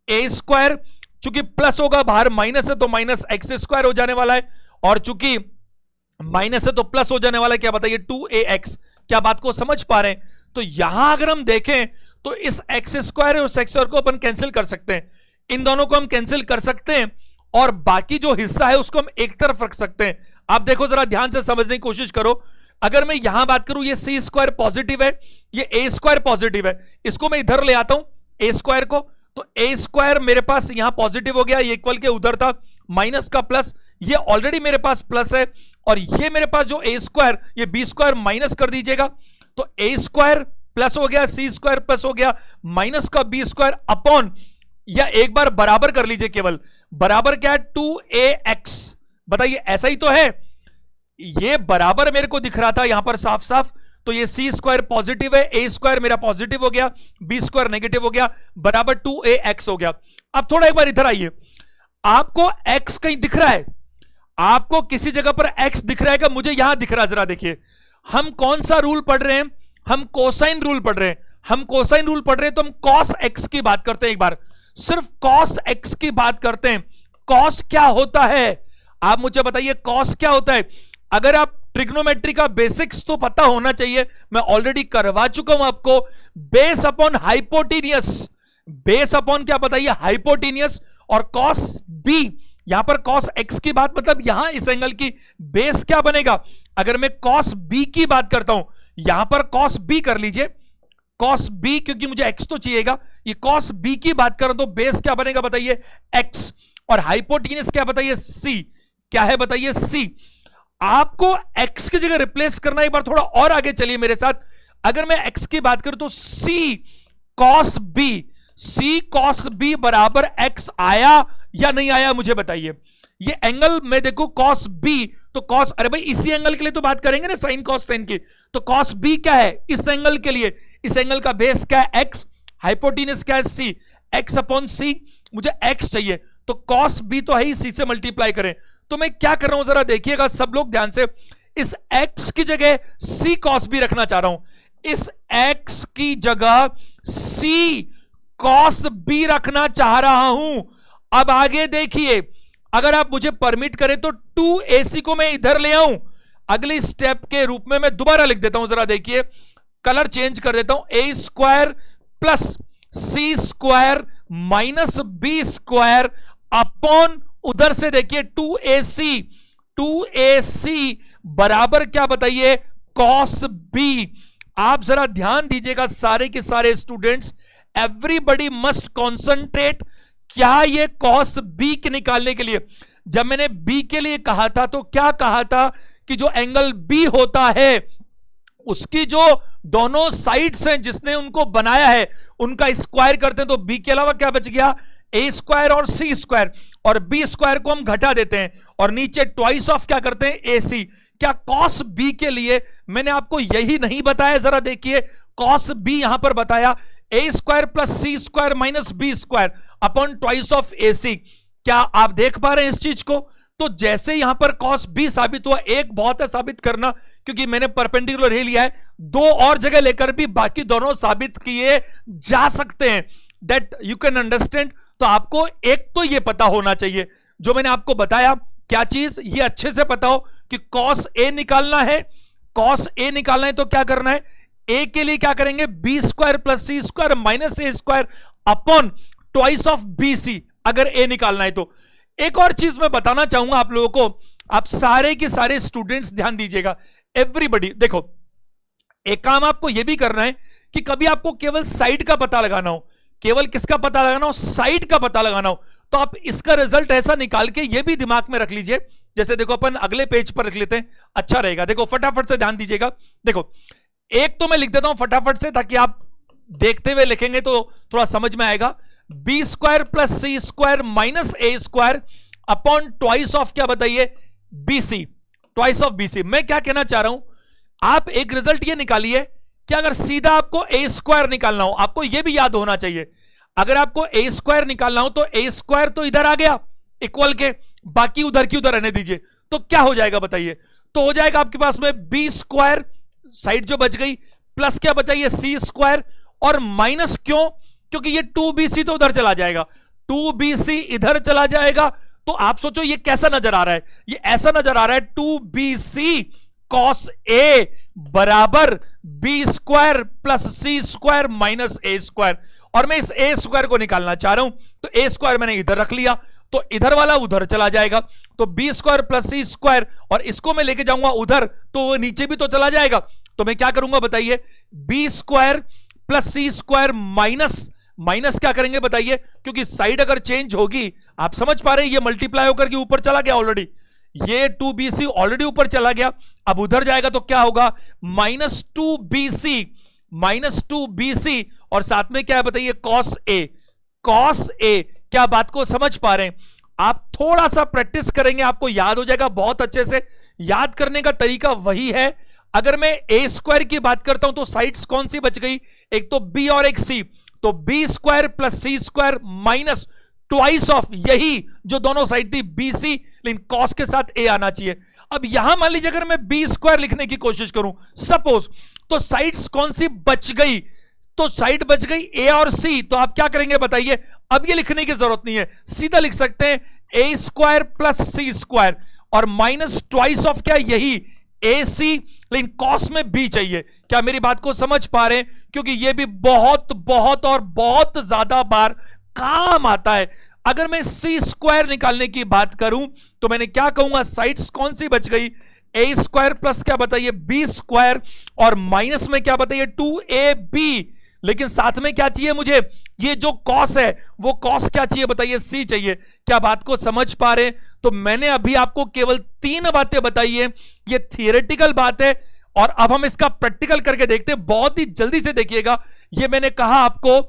ए स्क्वायर चूंकि प्लस होगा, बाहर माइनस है तो माइनस एक्स स्क्वायर हो जाने वाला है, और चूंकि माइनस है तो प्लस हो जाने वाला है, क्या बताइए 2ax। क्या बात को समझ पा रहे हैं। तो यहां अगर हम देखें तो इस एक्स स्क्वायर और एक्स स्क्वायर को अपन कैंसिल कर सकते हैं, इन दोनों को हम कैंसिल कर सकते हैं, और बाकी जो हिस्सा है उसको हम एक तरफ रख सकते हैं। आप देखो जरा ध्यान से समझने की कोशिश करो। अगर मैं यहां बात करूं, ये सी स्क्वायर पॉजिटिव है, ये ए स्क्वायर पॉजिटिव है, इसको मैं इधर ले आता हूं ए स्क्वायर को, तो ए स्क्वायर मेरे पास यहां पॉजिटिव हो गया, ये इक्वल के उधर था, माइनस का प्लस, ये ऑलरेडी मेरे पास प्लस है, और ये मेरे पास जो ए स्क्वायर, ये बी स्क्वायर माइनस कर दीजिएगा, तो ए स्क्वायर प्लस हो गया, सी स्क्वायर प्लस हो गया, माइनस का बी स्क्वायर अपॉन, या एक बार बराबर कर लीजिए, केवल बराबर क्या है 2ax। बताइए ऐसा ही तो है, ये बराबर मेरे को दिख रहा था यहां पर साफ साफ, तो ये सी स्क्वायर पॉजिटिव है, ए स्क्वायर मेरा पॉजिटिव हो गया, बी स्क्वायर नेगेटिव हो गया, बराबर 2ax हो गया। अब थोड़ा एक बार इधर आइए, आपको x कहीं दिख रहा है, आपको किसी जगह पर x दिख रहा है क्या, मुझे यहां दिख रहा है। जरा देखिए, हम कौन सा रूल पढ़ रहे हैं, हम कोसाइन रूल पढ़ रहे हैं। हम कोसाइन रूल पढ़ रहे हैं तो हम कॉस x की बात करते हैं, एक बार सिर्फ कॉस x की बात करते हैं। कॉस क्या होता है, आप मुझे बताइए कॉस क्या होता है। अगर आप ट्रिग्नोमेट्री का बेसिक्स तो पता होना चाहिए, मैं ऑलरेडी करवा चुका हूं आपको। Base upon hypotenuse, base upon क्या बताइए, हाइपोटेनियस, और कॉस बी, यहां पर कॉस एक्स की बात, मतलब यहां इस एंगल की बेस क्या बनेगा। अगर मैं कॉस बी की बात करता हूं, यहां पर कॉस बी कर लीजिए, कॉस बी, क्योंकि मुझे एक्स तो चाहिएगा, ये कॉस बी की बात करें तो बेस क्या बनेगा बताइए एक्स, और हाइपोटेनियस क्या बताइए सी, क्या है बताइए सी। आपको एक्स की जगह रिप्लेस करना, एक बार थोड़ा और आगे चलिए मेरे साथ। अगर मैं एक्स की बात करूं तो सी कॉस बी, सी कॉस बी बराबर एक्स आया या नहीं आया मुझे बताइए। ये एंगल में देखो कॉस बी, तो कॉस, अरे भाई इसी एंगल के लिए तो बात करेंगे ना, साइन कॉस टेन की, तो कॉस बी क्या है इस एंगल के लिए, इस एंगल का बेस क्या है एक्स, हाइपोटेनियस क्या है सी, एक्स अपॉन सी, मुझे एक्स चाहिए, तो कॉस बी तो है ही, सी से मल्टीप्लाई करें। तो मैं क्या कर रहा हूं जरा देखिएगा सब लोग ध्यान से, इस x की जगह c cos b रखना चाह रहा हूं, इस x की जगह c cos b रखना चाह रहा हूं। अब आगे देखिए, अगर आप मुझे परमिट करें तो 2ac को मैं इधर ले आऊं, अगली स्टेप के रूप में मैं दोबारा लिख देता हूं, जरा देखिए कलर चेंज कर देता हूं, a square plus C square minus B square upon उधर से देखिए 2ac बराबर क्या बताइए, cos b। आप जरा ध्यान दीजिएगा सारे के सारे स्टूडेंट्स, एवरीबडी मस्ट कॉन्सेंट्रेट। क्या ये cos b के निकालने के लिए, जब मैंने b के लिए कहा था तो क्या कहा था कि जो एंगल b होता है उसकी जो दोनों साइड्स हैं जिसने उनको बनाया है उनका स्क्वायर करते हैं, तो b के अलावा क्या बच गया, a स्क्वायर और c स्क्वायर, और b स्क्वायर को हम घटा देते हैं और नीचे ट्वाइस ऑफ क्या करते हैं, ac। क्या cos b के लिए मैंने आपको यही नहीं बताया, जरा देखिए cos b यहां पर बताया a square plus C square minus B square upon twice of ac। क्या आप देख पा रहे हैं इस चीज को? तो जैसे यहां पर cos b साबित हुआ, एक बहुत है साबित करना क्योंकि मैंने परपेंडिकुलर ही लिया है, दो और जगह लेकर भी बाकी दोनों साबित किए जा सकते हैं, दैट यू कैन अंडरस्टैंड। तो आपको एक तो ये पता होना चाहिए जो मैंने आपको बताया, क्या चीज, ये अच्छे से पता हो कि cos a निकालना है, cos a निकालना है तो क्या करना है, a के लिए क्या करेंगे, B square plus C square minus A square upon twice of B C, अगर a निकालना है तो। एक और चीज मैं बताना चाहूंगा आप लोगों को, आप सारे के सारे स्टूडेंट्स ध्यान दीजिएगा, एवरीबडी देखो, एक काम आपको यह भी करना है कि कभी आपको केवल साइड का पता लगाना हो, केवल किसका पता लगाना हो, साइड का पता लगाना हो, तो आप इसका रिजल्ट ऐसा निकाल के ये भी दिमाग में रख लीजिए। जैसे देखो अपन अगले पेज पर रख लेते हैं, अच्छा रहेगा। देखो फटाफट से ध्यान दीजिएगा, देखो एक तो मैं लिख देता हूं फटाफट से ताकि आप देखते हुए लिखेंगे तो थोड़ा समझ में आएगा, B square plus C square minus A square upon twice of क्या बताइए, बीसी, ट्वाइस ऑफ बीसी। मैं क्या कहना चाह रहा हूं, आप एक रिजल्ट ये निकालिए कि अगर सीधा आपको ए स्क्वायर निकालना हो, आपको यह भी याद होना चाहिए, अगर आपको ए स्क्वायर निकालना हो तो ए स्क्वायर तो इधर आ गया इक्वल के, बाकी उधर की उधर रहने दीजिए, तो क्या हो जाएगा बताइए, तो हो जाएगा आपके पास में बी स्क्वायर साइड जो बच गई प्लस क्या बचाइए, सी स्क्वायर, और माइनस क्यों, क्योंकि ये 2bc तो उधर चला जाएगा, 2bc इधर चला जाएगा। तो आप सोचो ये कैसा नजर आ रहा है, ये ऐसा नजर आ रहा है 2bc cos a बराबर B square plus C square minus A square, और मैं इस ए स्क्वायर को निकालना चाह रहा हूं, तो ए स्क्वायर मैंने इधर रख लिया, तो इधर वाला उधर चला जाएगा, तो B square plus C square, और इसको मैं लेके जाऊंगा उधर तो नीचे भी तो चला जाएगा, तो मैं क्या करूंगा बताइए, B square plus C square minus minus क्या करेंगे बताइए, क्योंकि साइड अगर चेंज होगी, आप समझ पा रहे हैं, ये मल्टीप्लाई होकर के ऊपर चला गया ऑलरेडी, ये 2bc ऑलरेडी ऊपर चला गया, अब उधर जाएगा तो क्या होगा, माइनस 2bc, और साथ में क्या है बताइए, cos a। क्या बात को समझ पा रहे हैं? आप थोड़ा सा प्रैक्टिस करेंगे आपको याद हो जाएगा बहुत अच्छे से। याद करने का तरीका वही है, अगर मैं a स्क्वायर की बात करता हूं तो साइड्स कौन सी बच गई, एक तो b और एक c, तो B square plus C square minus twice of यही जो दोनों साइड थी bc, लेकिन cos के साथ a आना चाहिए। अब यहां मान लीजिए अगर मैं बी स्क्वायर लिखने की कोशिश करूं सपोज, तो साइड्स कौन सी बच गई, तो साइड बच गई a और c, तो आप क्या करेंगे बताइए, अब ये लिखने की जरूरत नहीं है, सीधा लिख सकते हैं a square plus C square और माइनस ट्वाइस ऑफ क्या, यही ac, लेकिन cos में b चाहिए। क्या मेरी बात को समझ पा रहे हैं? क्योंकि ये भी बहुत बहुत और बहुत ज्यादा बार काम आता है। अगर मैं सी स्क्वायर निकालने की बात करूं तो मैंने क्या कहूंगा, साइड्स कौन सी बच गई, ए स्क्वायर प्लस क्या बताइए, बी स्क्वायर, और माइनस में क्या बताइए 2ab, लेकिन साथ में क्या चाहिए मुझे, ये जो cos है वो cos क्या चाहिए बताइए, c चाहिए। क्या बात को समझ पा रहे हैं? तो मैंने अभी आपको केवल 3 बातें बताई है, ये थियोरेटिकल बात है, और अब हम इसका प्रैक्टिकल करके देखते हैं, बहुत ही जल्दी से देखिएगा। ये मैंने कहा आपको,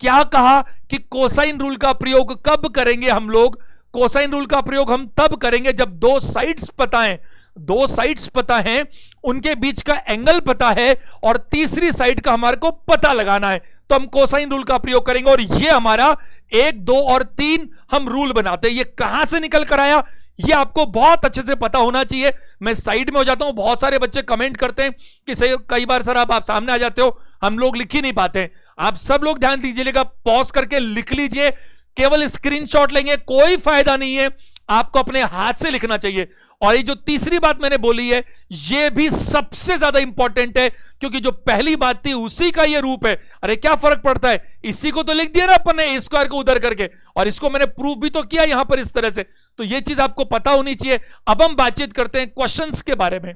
क्या कहा कि कोसाइन रूल का प्रयोग कब करेंगे हम लोग, कोसाइन रूल का प्रयोग हम तब करेंगे जब दो साइड्स पता है, दो साइड्स पता है, उनके बीच का एंगल पता है, और तीसरी साइड का हमारे को पता लगाना है, तो हम कोसाइन रूल का प्रयोग करेंगे और ये हमारा 1, 2 और 3 हम रूल बनाते हैं। ये कहां से निकल कर आया ये आपको बहुत अच्छे से पता होना चाहिए। मैं साइड में हो जाता हूं, बहुत सारे बच्चे कमेंट करते हैं कि सही कई बार सर आप सामने आ जाते हो, हम लोग लिख ही नहीं पाते। आप सब लोग ध्यान दीजिएगा, पॉज करके लिख लीजिए, केवल स्क्रीनशॉट लेंगे कोई फायदा नहीं है, आपको अपने हाथ से लिखना चाहिए। और ये जो तीसरी बात मैंने बोली है ये भी सबसे ज्यादा इंपॉर्टेंट है, क्योंकि जो पहली बात थी उसी का ये रूप है। अरे क्या फर्क पड़ता है, इसी को तो लिख दिया ना अपन ने ए स्क्वायर को उधर करके, और इसको मैंने प्रूफ भी तो किया यहां पर इस तरह से। तो ये चीज आपको पता होनी चाहिए। अब हम बातचीत करते हैं क्वेश्चंस के बारे में।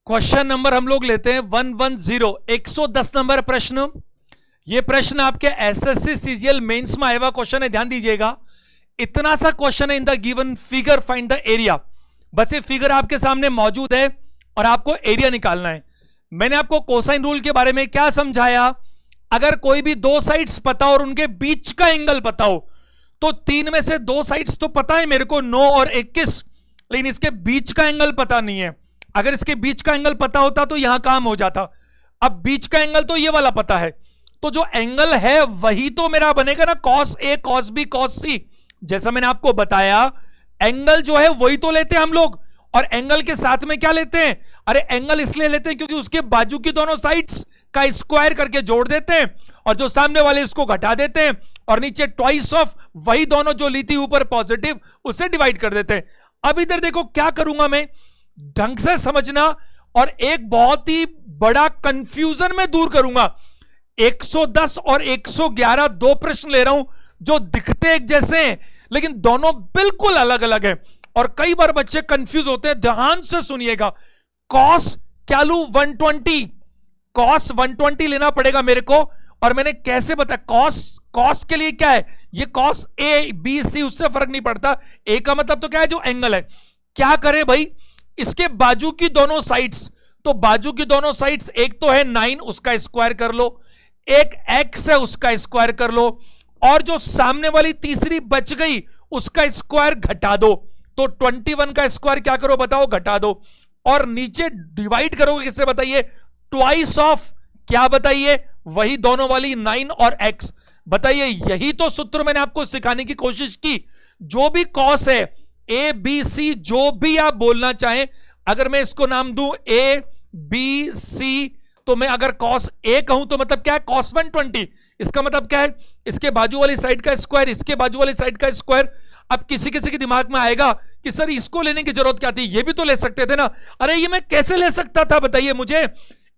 क्वेश्चन नंबर हम लोग लेते हैं 110, 110 नंबर प्रश्न। ये प्रश्न आपके एसएससी सीजीएल मेंस में आया हुआ क्वेश्चन है, ध्यान दीजिएगा। इतना सा क्वेश्चन है, in the given figure find the area. बस ये फिगर आपके सामने मौजूद है और आपको एरिया निकालना है। मैंने आपको कोसाइन रूल के बारे में क्या समझाया, अगर कोई भी दो साइड्स पता हो और उनके बीच का एंगल पता हो, तो 3 में से 2 साइड्स तो पता है मेरे को 9 और 21, लेकिन इसके बीच का एंगल पता नहीं है। अगर इसके बीच का एंगल पता होता तो यहां काम हो जाता। अब बीच का एंगल तो ये वाला पता है, तो जो एंगल है वही तो मेरा बनेगा ना, cos A cos B cos C। जैसा मैंने आपको बताया एंगल जो है वही तो लेते हैं हम लोग, और एंगल के साथ में क्या लेते हैं, अरे एंगल इसलिए लेते हैं क्योंकि उसके बाजू की दोनों साइड्स का स्क्वायर करके जोड़ देते हैं, और जो सामने वाले इसको घटा देते हैं, और नीचे ट्वाइस ऑफ वही दोनों जो ली थी ऊपर पॉजिटिव उससे डिवाइड कर देते हैं। अब इधर देखो क्या करूंगा मैं, ढंग से समझना, और एक बहुत ही बड़ा कंफ्यूजन में दूर करूंगा। 110 और 111 दो प्रश्न ले रहा हूं जो दिखते एक जैसे हैं लेकिन दोनों बिल्कुल अलग अलग हैं, और कई बार बच्चे कंफ्यूज होते हैं। ध्यान से सुनिएगा, कॉस क्या लू 120, कॉस 120 लेना पड़ेगा मेरे को, और मैंने कैसे बताया कॉस के लिए क्या है, ये कॉस ए बी सी उससे फर्क नहीं पड़ता। ए का मतलब तो क्या है, जो एंगल है। क्या करें भाई, इसके बाजू की दोनों साइड्स, तो बाजू की दोनों साइड्स एक तो है 9 उसका स्क्वायर कर लो, एक x है उसका स्क्वायर कर लो, और जो सामने वाली तीसरी बच गई उसका स्क्वायर घटा दो। तो 21 का स्क्वायर क्या करो बताओ, घटा दो, और नीचे डिवाइड करोगे किससे बताइए, ट्वाइस ऑफ क्या बताइए, वही दोनों वाली 9 और x। बताइए, यही तो सूत्र मैंने आपको सिखाने की कोशिश की। जो भी कॉस है ए बी सी जो भी आप बोलना चाहें, अगर मैं इसको नाम दूं ए बी सी, तो मैं अगर कॉस ए कहूं तो मतलब क्या है, कॉस 120। इसका मतलब क्या है, इसके बाजू वाली साइड का स्क्वायर, इसके बाजू वाली साइड का स्क्वायर। अब किसी किसी के दिमाग में आएगा कि सर इसको लेने की जरूरत क्या थी, ये भी तो ले सकते थे ना। अरे ये मैं कैसे ले सकता था बताइए मुझे,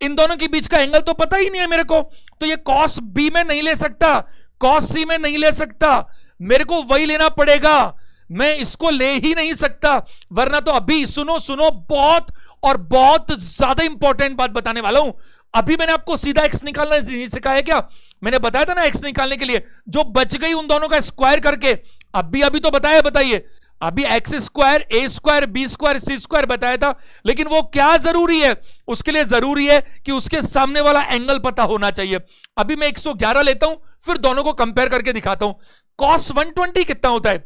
इन दोनों के बीच का एंगल तो पता ही नहीं है मेरे को, तो ये कॉस बी में नहीं ले सकता, कॉस सी में नहीं ले सकता, मेरे को वही लेना पड़ेगा, मैं इसको ले ही नहीं सकता। वरना तो अभी सुनो सुनो, बहुत और बहुत ज्यादा इंपॉर्टेंट बात बताने वाला हूं। अभी मैंने आपको सीधा एक्स निकालना नहीं सिखाया क्या, मैंने बताया था ना एक्स निकालने के लिए, जो बच गई उन दोनों का स्क्वायर करके, अभी तो बताया, बताइए अभी एक्स स्क्वायर ए स्क्वायर बी स्क्वायर सी स्क्वायर बताया था, लेकिन वो क्या जरूरी है, उसके लिए जरूरी है कि उसके सामने वाला एंगल पता होना चाहिए। अभी मैं 111 लेता हूं, फिर दोनों को कंपेयर करके दिखाता हूं। कॉस 120 कितना होता है,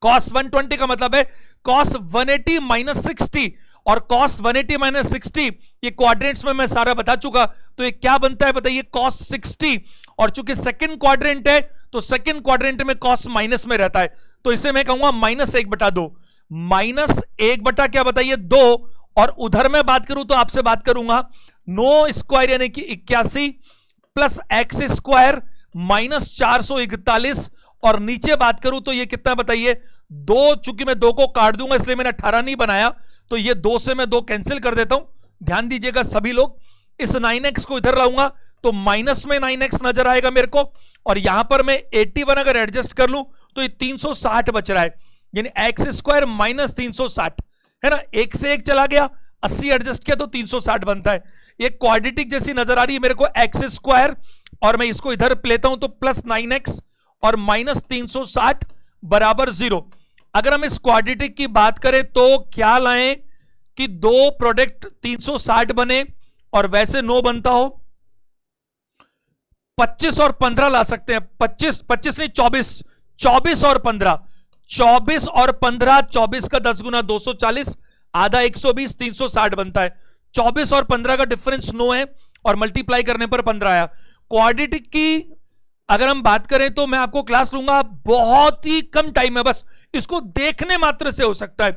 कॉस 120 का मतलब है कॉस 180 माइनस 60, और कॉस 180 माइनस 60 ये क्वाड्रेंट्स में मैं सारा बता चुका, तो ये क्या बनता है बताइए, कॉस 60। और चूंकि सेकंड क्वाड्रेंट है तो सेकंड क्वाड्रेंट में कॉस माइनस में रहता है, तो इसे मैं कहूंगा -1/2, -1 क्या बताइए 2, और उधर मैं बात करूं तो आपसे बात करूंगा 9 स्क्वायर यानी कि 81 प्लस एक्स स्क्वायर -441, और नीचे बात करूं तो ये कितना बताइए 2, चूंकि मैं 2 को काट दूंगा इसलिए मैंने 18 नहीं बनाया, तो ये 2 से मैं 2 कैंसिल कर देता हूं। ध्यान दीजिएगा सभी लोग, इस 9x को इधर लाऊंगा तो माइनस में 9x नजर आएगा मेरे को, और यहां पर मैं 81 अगर एडजस्ट कर लूं तो ये 360 बच रहा है, यानी एक्स स्क्वायर -360 है ना, 1 से 1 चला गया, 80 एडजस्ट किया तो 360 बनता है। ये क्वाड्रेटिक जैसी नजर आ रही है मेरे को एक्स स्क्वायर, और मैं इसको इधर लेता हूं तो प्लस 9x और -360 बराबर 0। अगर हम इस क्वाड्रेटिक की बात करें तो क्या लाएं कि दो प्रोडक्ट 360 बने, और वैसे 9 बनता हो, 25 और 15 ला सकते हैं, 25 नहीं 24 और 15, 24 और 15, 24 का 10 गुना 240, आधा 120, 360 बनता है। 24 और 15 का डिफरेंस 9 है, और मल्टीप्लाई करने पर 15 आया। क्वाड्रेटिक की अगर हम बात करें तो मैं आपको क्लास लूंगा, बहुत ही कम टाइम में, बस इसको देखने मात्र से हो सकता है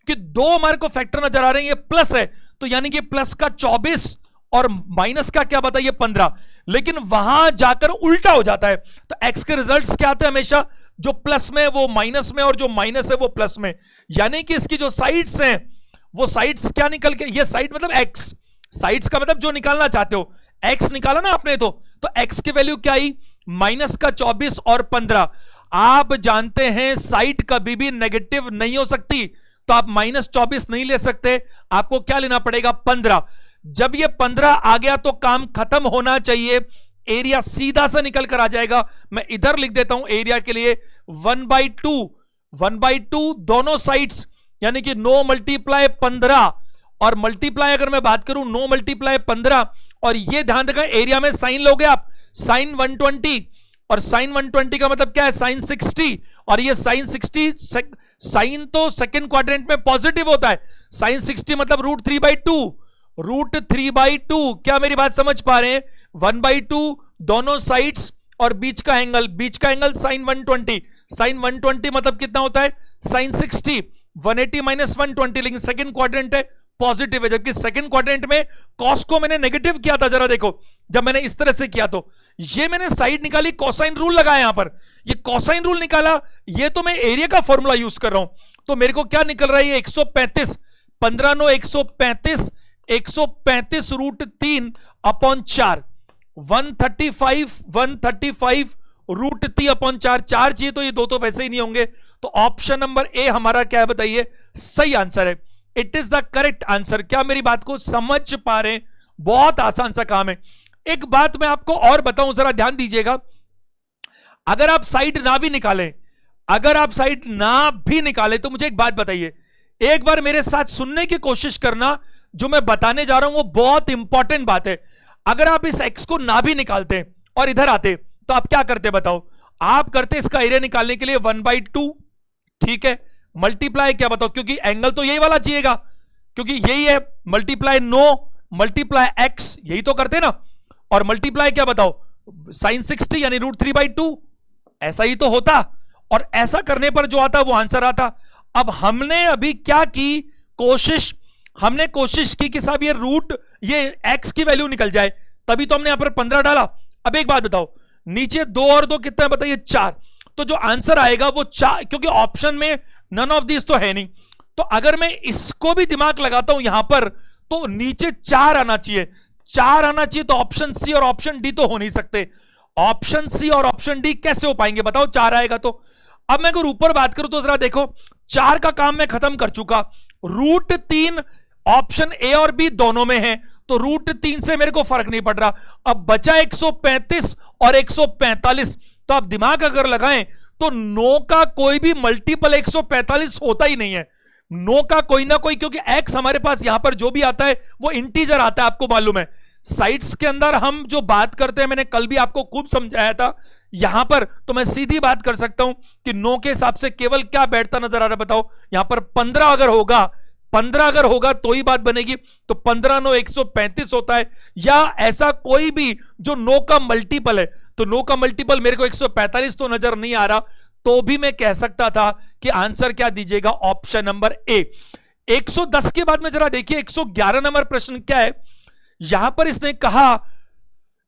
कि दो हमारे को फैक्टर नजर आ रहे हैं, ये प्लस है तो यानी कि प्लस का 24 और माइनस का क्या बताइए 15, लेकिन वहां जाकर उल्टा हो जाता है। तो एक्स के रिजल्ट्स क्या आते हैं हमेशा, जो प्लस में वो माइनस में और जो माइनस है वो प्लस में, यानी कि इसकी जो साइड्स हैं वो साइड्स क्या निकल के, ये साइड मतलब एक्स, साइड्स का मतलब जो निकालना चाहते हो, एक्स निकाला ना आपने तो एक्स की वैल्यू क्या आई, माइनस का 24 और 15। आप जानते हैं साइड कभी भी नेगेटिव नहीं हो सकती, तो आप माइनस 24 नहीं ले सकते, आपको क्या लेना पड़ेगा 15। जब ये 15 आ गया तो काम खत्म होना चाहिए, एरिया सीधा सा निकल कर आ जाएगा। मैं इधर लिख देता हूं एरिया के लिए 1/2 दोनों साइड्स, यानी कि 9 मल्टीप्लाई 15 और मल्टीप्लाई अगर मैं बात करूं 9 मल्टीप्लाई 15, और ये ध्यान रखा एरिया में साइन लोगे आप, साइन 120, और साइन 120 का मतलब क्या है साइन 60, और ये साइन 60, साइन तो सेकंड क्वाड्रेंट में पॉजिटिव होता है, साइन 60 मतलब √3/2, क्या मेरी बात समझ पा रहे हैं, 1/2 दोनों साइड्स और बीच का एंगल साइन 120, साइन 120 मतलब कितना होता है साइन 60, 180 माइनस 120, लेकिन सेकंड क्वाड्रेंट है पॉजिटिव है, जबकि सेकंड क्वाड्रेंट में कॉस को मैंने नेगेटिव किया था, जरा देखो जब मैंने इस तरह से किया तो ये मैंने साइड निकाली, कोसाइन रूल लगाया यहां पर, ये कोसाइन रूल निकाला, ये तो मैं एरिया का फॉर्मूला यूज कर रहा हूं, तो मेरे को क्या निकल रहा है ये 135, 15 9 135, 135 √3/4, 135 √3/4, 4 चाहिए तो ये दो तो वैसे ही नहीं होंगे, तो ऑप्शन नंबर ए हमारा क्या है बताइए, सही आंसर है, it is the correct answer. क्या मेरी बात को समझ पा रहे हैं, बहुत आसान सा काम है। एक बात मैं आपको और बताऊं, जरा ध्यान दीजिएगा, अगर आप साइड ना भी निकालें, तो मुझे एक बात बताइए, एक बार मेरे साथ सुनने की कोशिश करना, जो मैं बताने जा रहा हूं वो बहुत इंपॉर्टेंट बात है। अगर आप इस एक्स को ना भी निकालते और इधर आते तो आप क्या करते बताओ, आप करते इसका एरिया निकालने के लिए 1/2, ठीक है, मल्टीप्लाई क्या बताओ, क्योंकि एंगल तो यही वाला चाहिएगा, क्योंकि यही है, मल्टीप्लाई 9 मल्टीप्लाई एक्स, यही तो करते ना, और मल्टीप्लाई क्या बताओ साइन 60 यानी √3/2, ऐसा ही तो होता, और ऐसा करने पर जो आता वो आंसर आता। अब हमने अभी क्या की कोशिश, हमने कोशिश की कि साहब ये एक्स की वैल्यू निकल जाए, तभी तो हमने यहां पर 15 डाला। अब एक बात बताओ, नीचे 2 और 2 कितना बताइए 4, तो जो आंसर आएगा वो 4, क्योंकि ऑप्शन में नन ऑफ दिस तो है नहीं, तो अगर मैं इसको भी दिमाग लगाता हूं यहां पर, तो नीचे 4 आना चाहिए, 4 आना चाहिए, तो ऑप्शन सी और ऑप्शन डी तो हो नहीं सकते, ऑप्शन सी और ऑप्शन डी कैसे हो पाएंगे बताओ, 4 आएगा तो। अब मैं अगर ऊपर बात करूं तो जरा देखो, 4 का काम मैं खत्म कर चुका, √3 ऑप्शन ए और बी दोनों में है, तो √3 से मेरे को फर्क नहीं पड़ रहा। अब बचा 135 और 145, तो आप दिमाग अगर लगाएं तो 9 का कोई भी मल्टीपल 145 होता ही नहीं है, 9 का कोई ना कोई, क्योंकि x हमारे पास यहां पर जो भी आता है वो इंटीजर आता है, आपको मालूम है। साइड्स के अंदर हम जो बात करते हैं, मैंने कल भी आपको खूब समझाया था, यहां पर तो मैं सीधी बात कर सकता हूं कि 9 के हिसाब से केवल क्या बैठता नजर आ रहा है बताओ, यहां पर 15 अगर होगा तो ही बात बनेगी, तो 15 9 135 होता है, या ऐसा कोई भी जो 9 का मल्टीपल है, तो 9 का मल्टीपल मेरे को 145 तो नजर नहीं आ रहा, तो भी मैं कह सकता था कि आंसर क्या दीजिएगा, ऑप्शन नंबर ए। 110 के बाद में जरा देखिए 111 नंबर प्रश्न क्या है, यहां पर इसने कहा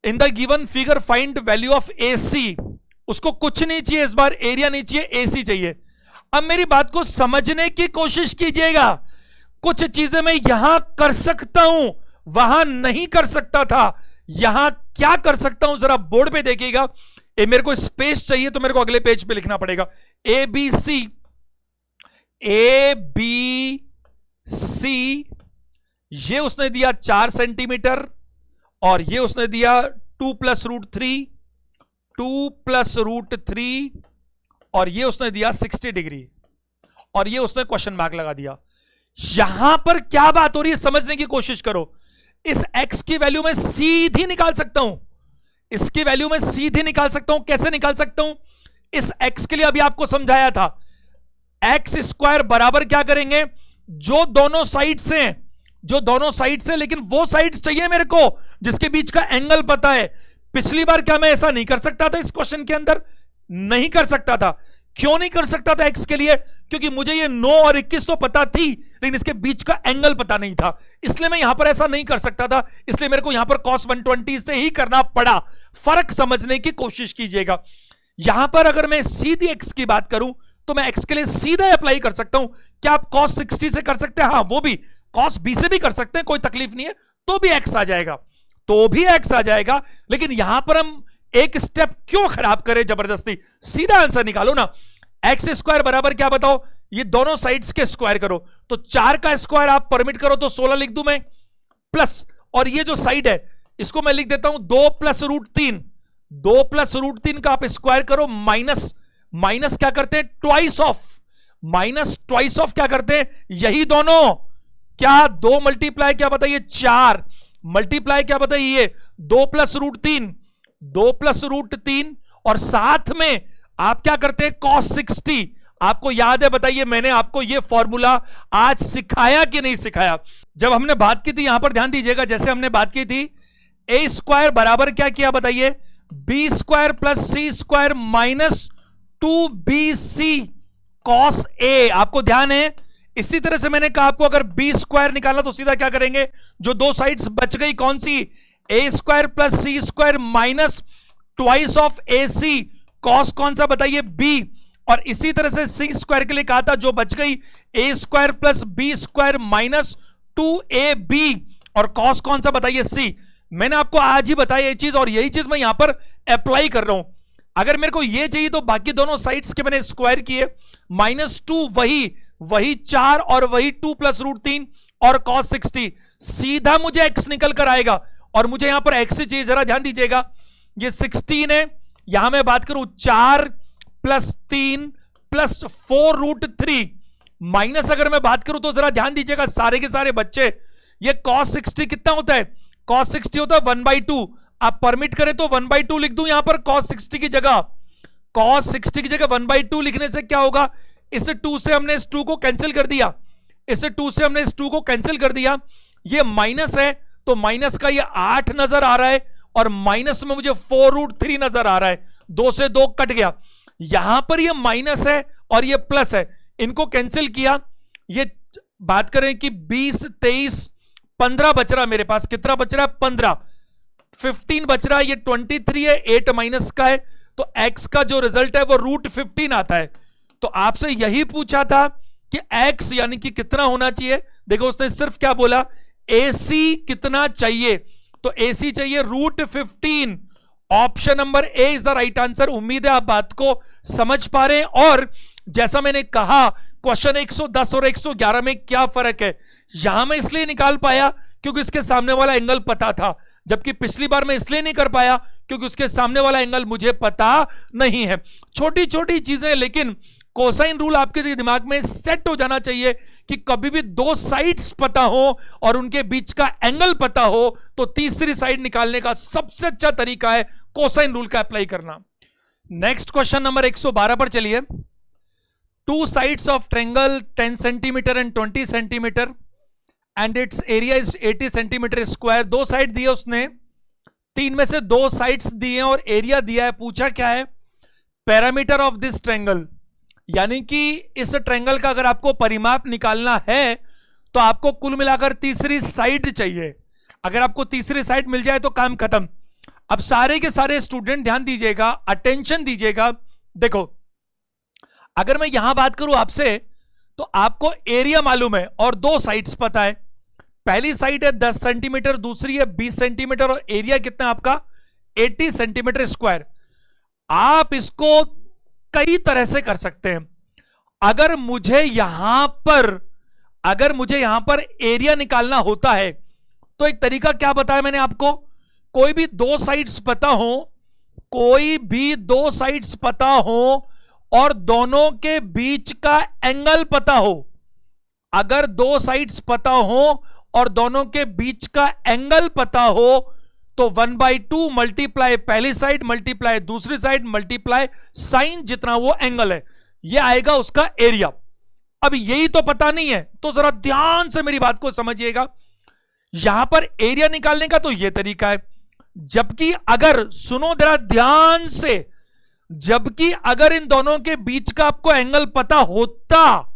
in the given figure find value of AC, उसको कुछ नहीं चाहिए इस बार, एरिया नहीं चाहिए, AC चाहिए। अब मेरी बात को समझने की कोशिश कीजिएगा, कुछ चीजें मैं यहां कर सकता हूं वहां नहीं कर सकता था, यहां क्या कर सकता हूं जरा बोर्ड पे देखिएगा, मेरे को स्पेस चाहिए तो मेरे को अगले पेज पे लिखना पड़ेगा, ABC ये उसने दिया 4 सेंटीमीटर, और ये उसने दिया 2 + √3, और ये उसने दिया 60 डिग्री, और ये उसने क्वेश्चन मार्क लगा दिया। यहां पर क्या बात हो रही है समझने की कोशिश करो, इस x की वैल्यू में सीधी निकाल सकता हूं, इसकी वैल्यू में सीधी निकाल सकता हूं, कैसे निकाल सकता हूं, इस x के लिए अभी आपको समझाया था, x² बराबर क्या करेंगे, जो दोनों साइड से, लेकिन वो साइड चाहिए मेरे को जिसके बीच का एंगल पता है, पिछली बार क्या मैं ऐसा नहीं कर सकता था? इस क्वेश्चन के अंदर नहीं कर सकता था। क्यों नहीं कर सकता था एक्स के लिए? क्योंकि मुझे ये 9 और 21 तो पता थी, लेकिन इसके बीच का एंगल पता नहीं था, इसलिए मैं यहां पर ऐसा नहीं कर सकता था। इसलिए मेरे को यहां पर cos 120 से ही करना पड़ा। फर्क समझने की कोशिश कीजिएगा। यहां पर अगर मैं सीधी एक्स की बात करूं तो मैं एक्स के लिए सीधा अप्लाई कर सकता हूं। क्या आप cos 60 से कर सकते हैं? हाँ, वो भी cos b से भी कर सकते हैं, कोई तकलीफ नहीं है, तो भी एक्स आ जाएगा, तो भी एक्स आ जाएगा। लेकिन यहां पर हम एक स्टेप क्यों खराब करें जबरदस्ती? सीधा आंसर निकालो ना। एक्स स्क्वायर बराबर क्या बताओ? ये दोनों साइड्स के स्क्वायर करो, तो 4 का स्क्वायर आप परमिट करो तो 16 लिख दूं मैं, प्लस, और ये जो साइड है इसको मैं लिख देता हूं 2 प्लस रूट 3। 2 प्लस रूट 3 का आप स्क्वायर करो, माइनस, माइनस क्या करते हैं? Twice of, minus twice of क्या करते हैं? यही दोनों, क्या 2 मल्टीप्लाई क्या बताइए? 4 मल्टीप्लाई क्या बताइए? 2 प्लस रूट 3, 2 प्लस रूट 3, और साथ में आप क्या करते हैं? cos 60। आपको याद है? बताइए, मैंने आपको यह फॉर्मूला आज सिखाया कि नहीं सिखाया? जब हमने बात की थी, यहां पर ध्यान दीजिएगा, जैसे हमने बात की थी, ए स्क्वायर बराबर क्या किया बताइए? B square plus C square minus 2bc cos a। आपको ध्यान है? इसी तरह से मैंने कहा आपको अगर बी स्क्वायर निकालना तो सीधा क्या करेंगे? जो दो साइड्स बच गई कौन सी? A square plus C square minus twice of A C, cos कौन सा बताइए? बी। और इसी तरह से सी स्क्वायर के लिए कहा था जो बच गई A square plus B square minus 2ab, और कॉस कौन सा बताइए? सी। मैंने आपको आज ही बताया ये चीज, और यही चीज मैं यहां पर अप्लाई कर रहा हूं। अगर मेरे को ये चाहिए तो बाकी दोनों साइड्स के मैंने स्क्वायर किए, -2 वही 4 और वही 2 प्लस रूट 3 और cos 60, सीधा मुझे x निकल कर आएगा। और मुझे यहां पर x चाहिए, जरा ध्यान दीजिएगा, ये 16 है, यहां मैं बात करूं 4 प्लस 3 प्लस 4 रूट 3, माइनस अगर मैं बात करूं तो जरा ध्यान दीजिएगा सारे के सारे बच्चे, ये cos 60 कितना होता है? cos 60 होता है 1/2। आप परमिट करें तो 1/2 लिख दूं यहां पर cos 60 की जगह। cos 60 की जगह 1/2 लिखने से क्या होगा? इस 2 से हमने इस 2 को कैंसिल कर दिया, इस 2 से हमने इस 2 को कैंसिल कर दिया। ये माइनस है तो माइनस का ये 8 नजर आ रहा है, और माइनस में मुझे 4 रूट 3 नजर आ रहा है, 2 से 2 कट गया। यहां पर ये माइनस है और ये प्लस है, इनको कैंसिल किया। ये बात करें कि 20 23 15 बच रहा मेरे पास, कितना बच रहा है? 15, 15 बच रहा है, ये 23 है, 8 माइनस का है, तो x का जो रिजल्ट है वो रूट 15 आता है। तो आपसे यही पूछा था कि x यानी कि कितना होना चाहिए। देखो उसने सिर्फ क्या बोला? AC कितना चाहिए? तो AC चाहिए root 15। Option number A is the right answer. उम्मीद है आप बात को समझ पा रहे हैं। और जैसा मैंने कहा, क्वेश्चन 110 और 111 में क्या फर्क है, यहां मैं इसलिए निकाल पाया क्योंकि इसके सामने वाला एंगल पता था, जबकि पिछली बार मैं इसलिए नहीं कर पाया क्योंकि उसके सामने वाला एंगल मुझे पता नहीं है। छोटी छोटी चीजें, लेकिन कोसाइन रूल आपके दिमाग में सेट हो जाना चाहिए कि कभी भी दो साइड्स पता हो और उनके बीच का एंगल पता हो तो तीसरी साइड निकालने का सबसे अच्छा तरीका है कोसाइन रूल का अप्लाई करना। नेक्स्ट क्वेश्चन नंबर 112 पर चलिए। Two sides of triangle 10 centimetre and 20 centimetre and it's area is 80 centimetre square. दो साइड दिए उसने, तीन में से दो साइड्स दिए और एरिया दिया है। पूछा क्या है? पैरामीटर ऑफ दिस ट्रायंगल, यानी कि इस ट्रायंगल का अगर आपको परिमाप निकालना है तो आपको कुल मिलाकर तीसरी साइड चाहिए। अगर आपको तीसरी साइड मिल जाए तो काम खत्म। अब सारे के सारे स्टूडेंट ध्यान दीजिएगा, अटेंशन दीजिएगा। देखो, अगर मैं यहां बात करूं आपसे तो आपको एरिया मालूम है और दो साइड्स पता है। पहली साइड है 10 सेंटीमीटर, दूसरी है 20 सेंटीमीटर और एरिया कितना आपका 80 सेंटीमीटर स्क्वायर। आप इसको कई तरह से कर सकते हैं। अगर मुझे यहां पर एरिया निकालना होता है तो एक तरीका क्या बताया मैंने आपको, कोई भी दो साइड्स पता हो और दोनों के बीच का एंगल पता हो। अगर दो साइड्स पता हो और दोनों के बीच का एंगल पता हो तो 1/2 मल्टीप्लाई पहली साइड मल्टीप्लाई दूसरी साइड मल्टीप्लाई साइन जितना वो एंगल है, ये आएगा उसका एरिया। अब यही तो पता नहीं है तो जरा ध्यान से मेरी बात को समझिएगा। यहां पर एरिया निकालने का तो ये तरीका है, जबकि अगर, सुनो जरा ध्यान से, जबकि अगर इन दोनों के बीच का आपको एंगल पता होता,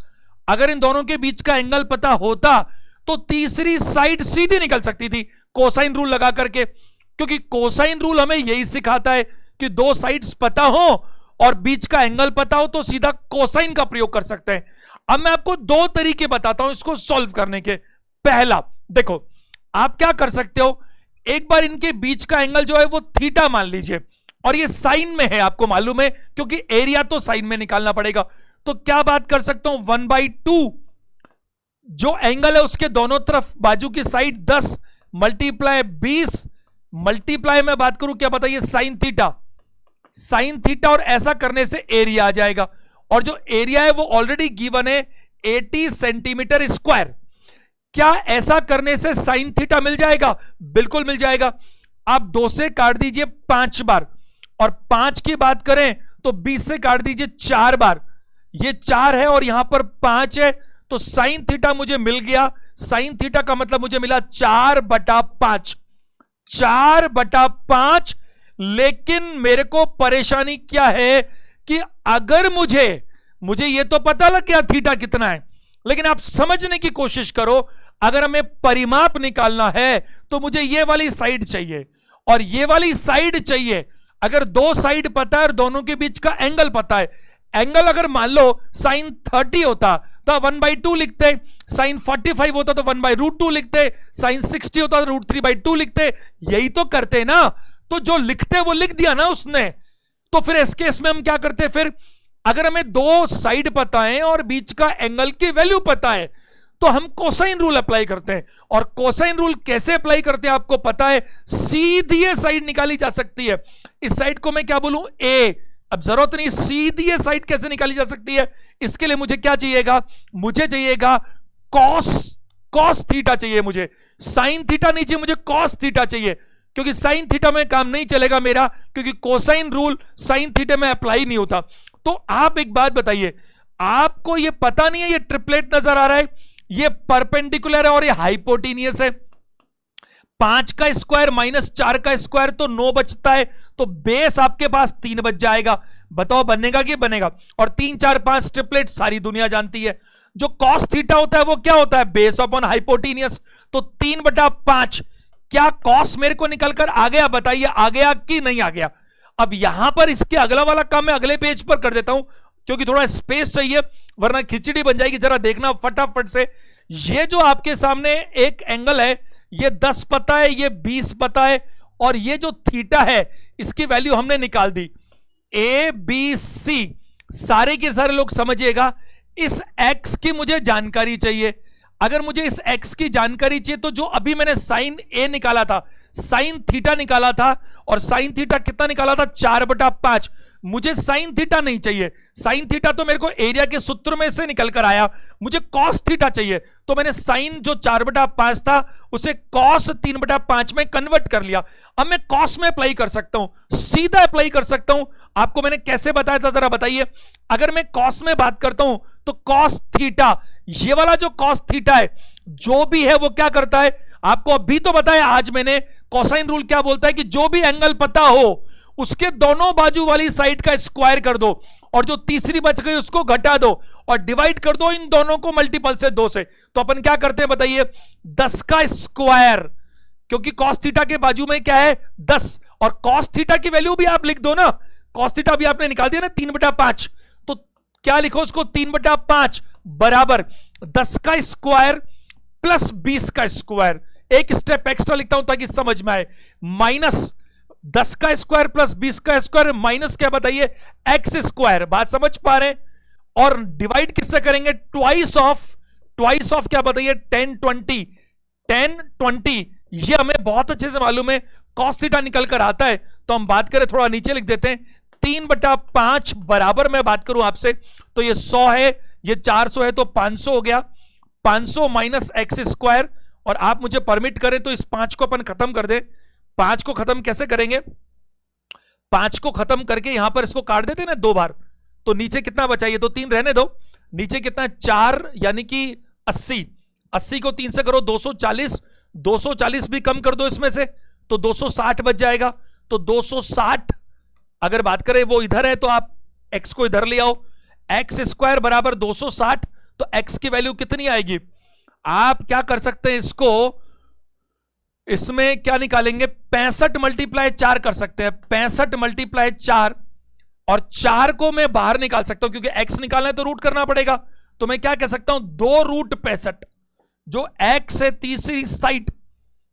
अगर इन दोनों के बीच का एंगल पता होता तो तीसरी साइड सीधी निकल सकती थी कोसाइन रूल लगा करके, क्योंकि कोसाइन रूल हमें यही सिखाता है कि दो साइड्स पता हो और बीच का एंगल पता हो तो सीधा कोसाइन का प्रयोग कर सकते हैं। अब मैं आपको दो तरीके बताता हूं इसको सॉल्व करने के। पहला, देखो आप क्या कर सकते हो, एक बार इनके बीच का एंगल जो है वो थीटा मान लीजिए, और ये साइन में है, आपको मालूम है, क्योंकि एरिया तो साइन में निकालना पड़ेगा। तो क्या बात कर सकता हूं, 1/2 जो एंगल है उसके दोनों तरफ बाजू की साइड 10 मल्टीप्लाई 20 मल्टीप्लाई मैं बात करूं क्या बताइए, साइन थीटा, साइन थीटा, और ऐसा करने से एरिया आ जाएगा। और जो एरिया है वो ऑलरेडी गिवन है 80 सेंटीमीटर स्क्वायर। क्या ऐसा करने से साइन थीटा मिल जाएगा? बिल्कुल मिल जाएगा। आप 2 से काट दीजिए 5 बार, और 5 की बात करें तो 20 से काट दीजिए 4 बार, ये 4 है और यहां पर 5 है, तो साइन थीटा मुझे मिल गया। साइन थीटा का मतलब मुझे मिला 4/5, 4/5। लेकिन मेरे को परेशानी क्या है कि अगर मुझे ये तो पता लग गया थीटा कितना है, लेकिन आप समझने की कोशिश करो, अगर हमें परिमाप निकालना है तो मुझे ये वाली साइड चाहिए और ये वाली साइड चाहिए। अगर दो साइड पता है और दोनों के बीच का एंगल पता है, एंगल अगर मान लो साइन 30 होता तो 1/2 लिखते, साइन 45 होता तो 1/√2 लिखते, साइन 60 होता तो √3/2 लिखते। यही तो करते ना, तो जो लिखते वो लिख दिया ना उसने। तो फिर इस केस में हम क्या करते, फिर अगर हमें दो साइड पता है और बीच का एंगल की वैल्यू पता है तो हम कोसाइन रूल अप्लाई करते हैं। और कोसाइन रूल कैसे अप्लाई करते हैं आपको पता है, सीधी ये साइड निकाली जा सकती है। इस साइड को मैं क्या बोलूं, ए। अब जरूरत नहीं, सीधी ये साइड कैसे निकाली जा सकती है, इसके लिए मुझे क्या चाहिएगा, मुझे चाहिएगा कॉस थीटा चाहिए, मुझे साइन थीटा नहीं चाहिए, मुझे कॉस थीटा चाहिए, क्योंकि साइन थीटा में काम नहीं चलेगा मेरा, क्योंकि कोसाइन रूल साइन थीटा में अप्लाई नहीं होता। तो आप एक बात बताइए, आपको ये पता नहीं है, ये ट्रिपलेट नजर आ रहा है, ये परपेंडिकुलर है और ये हाइपोटेनियस है। 5 का स्क्वायर -4 का स्क्वायर तो 9 बचता है, तो बेस आपके पास 3 बच जाएगा। बताओ बनेगा कि बनेगा? और 3 4 5 ट्रिपलेट सारी दुनिया जानती है। जो कॉस थीटा होता है वो क्या होता है, बेस अपॉन हाइपोटेनियस। तो 3/5। क्या कॉस मेरे को निकलकर आ गया? बताइए आ गया कि नहीं आ गया? अब यहां पर इसके अगला वाला काम मैं अगले पेज पर कर देता हूं, क्योंकि थोड़ा स्पेस चाहिए वरना खिचड़ी बन जाएगी। जरा देखना फटाफट से, ये जो आपके सामने एक एंगल है, ये 10 पता है, ये 20 पता है, और ये जो थीटा है इसकी वैल्यू हमने निकाल दी। ABC, सारे के सारे लोग समझिएगा, इस x की मुझे जानकारी चाहिए। अगर मुझे इस x की जानकारी चाहिए तो जो अभी मैंने साइन A निकाला था, साइन थीटा निकाला था, और साइन थीटा कितना निकाला था, 4/5। मुझे साइन थीटा नहीं चाहिए, साइन थीटा तो मेरे को एरिया के सूत्र में से निकल कर आया, मुझे कॉस थीटा चाहिए। तो मैंने साइन जो 4/5 था उसे कॉस 3/5 में कन्वर्ट कर लिया। अब मैं कॉस में अप्लाई कर सकता हूं, सीधा अप्लाई कर सकता हूं। आपको मैंने कैसे बताया था जरा बताइए। अगर मैं कॉस में बात करता हूं तो कॉस थीटा, ये वाला जो कॉस थीटा है जो भी है वो क्या करता है, आपको अभी तो बताया आज मैंने, कोसाइन रूल क्या बोलता है कि जो भी एंगल पता हो उसके दोनों बाजू वाली साइड का स्क्वायर कर दो, और जो तीसरी बच गई उसको घटा दो और डिवाइड कर दो इन दोनों को मल्टीपल से 2 से। तो अपन क्या करते हैं बताइए, 10 का स्क्वायर, क्योंकि कॉस थीटा के बाजू में क्या है 10, और कॉस थीटा की वैल्यू भी आप लिख दो ना, कॉस थीटा भी आपने निकाल दिया ना 3/5। तो क्या लिखो उसको, 3/5 बराबर 10 का स्क्वायर प्लस 20 का स्क्वायर। एक स्टेप एक्स्ट्रा लिखता हूं ताकि समझ में आए, माइनस 10 का स्क्वायर प्लस 20 का स्क्वायर माइनस क्या बताइए, एक्स स्क्वायर। बात समझ पा रहे हैं? और डिवाइड किससे करेंगे, ट्वाइस ऑफ क्या बताइए, 10 20। ये हमें बहुत अच्छे से मालूम है, कॉस थीटा निकल कर आता है। तो हम बात करें, थोड़ा नीचे लिख देते हैं, 3/5 बराबर मैं बात करूं आपसे तो ये 100 है, ये 400 है, तो 500 हो गया। 500 माइनस एक्स स्क्वायर, और आप मुझे परमिट करें तो इस 5 को अपन खत्म कर दें। 5 को खत्म कैसे करेंगे, 5 को खत्म करके यहां पर इसको काट देते ना 2 बार, तो नीचे कितना बचा, ये तो 3 रहने दो, नीचे कितना 4 यानी कि 80 को 3 से करो 240 भी कम कर दो इसमें से, तो 260 बच जाएगा। तो 260 अगर बात करें वो इधर है तो आप x को इधर ले आओ, x स्क्वायर बराबर 260, तो x की वैल्यू कितनी आएगी? आप क्या कर सकते हैं, इसमें क्या निकालेंगे, 65 मल्टीप्लाई 4 कर सकते हैं, 65 मल्टीप्लाई 4, और 4 को मैं बाहर निकाल सकता हूं क्योंकि x निकालना है तो रूट करना पड़ेगा। तो मैं क्या कह सकता हूं, 2 रूट 65, जो x है तीसरी साइड,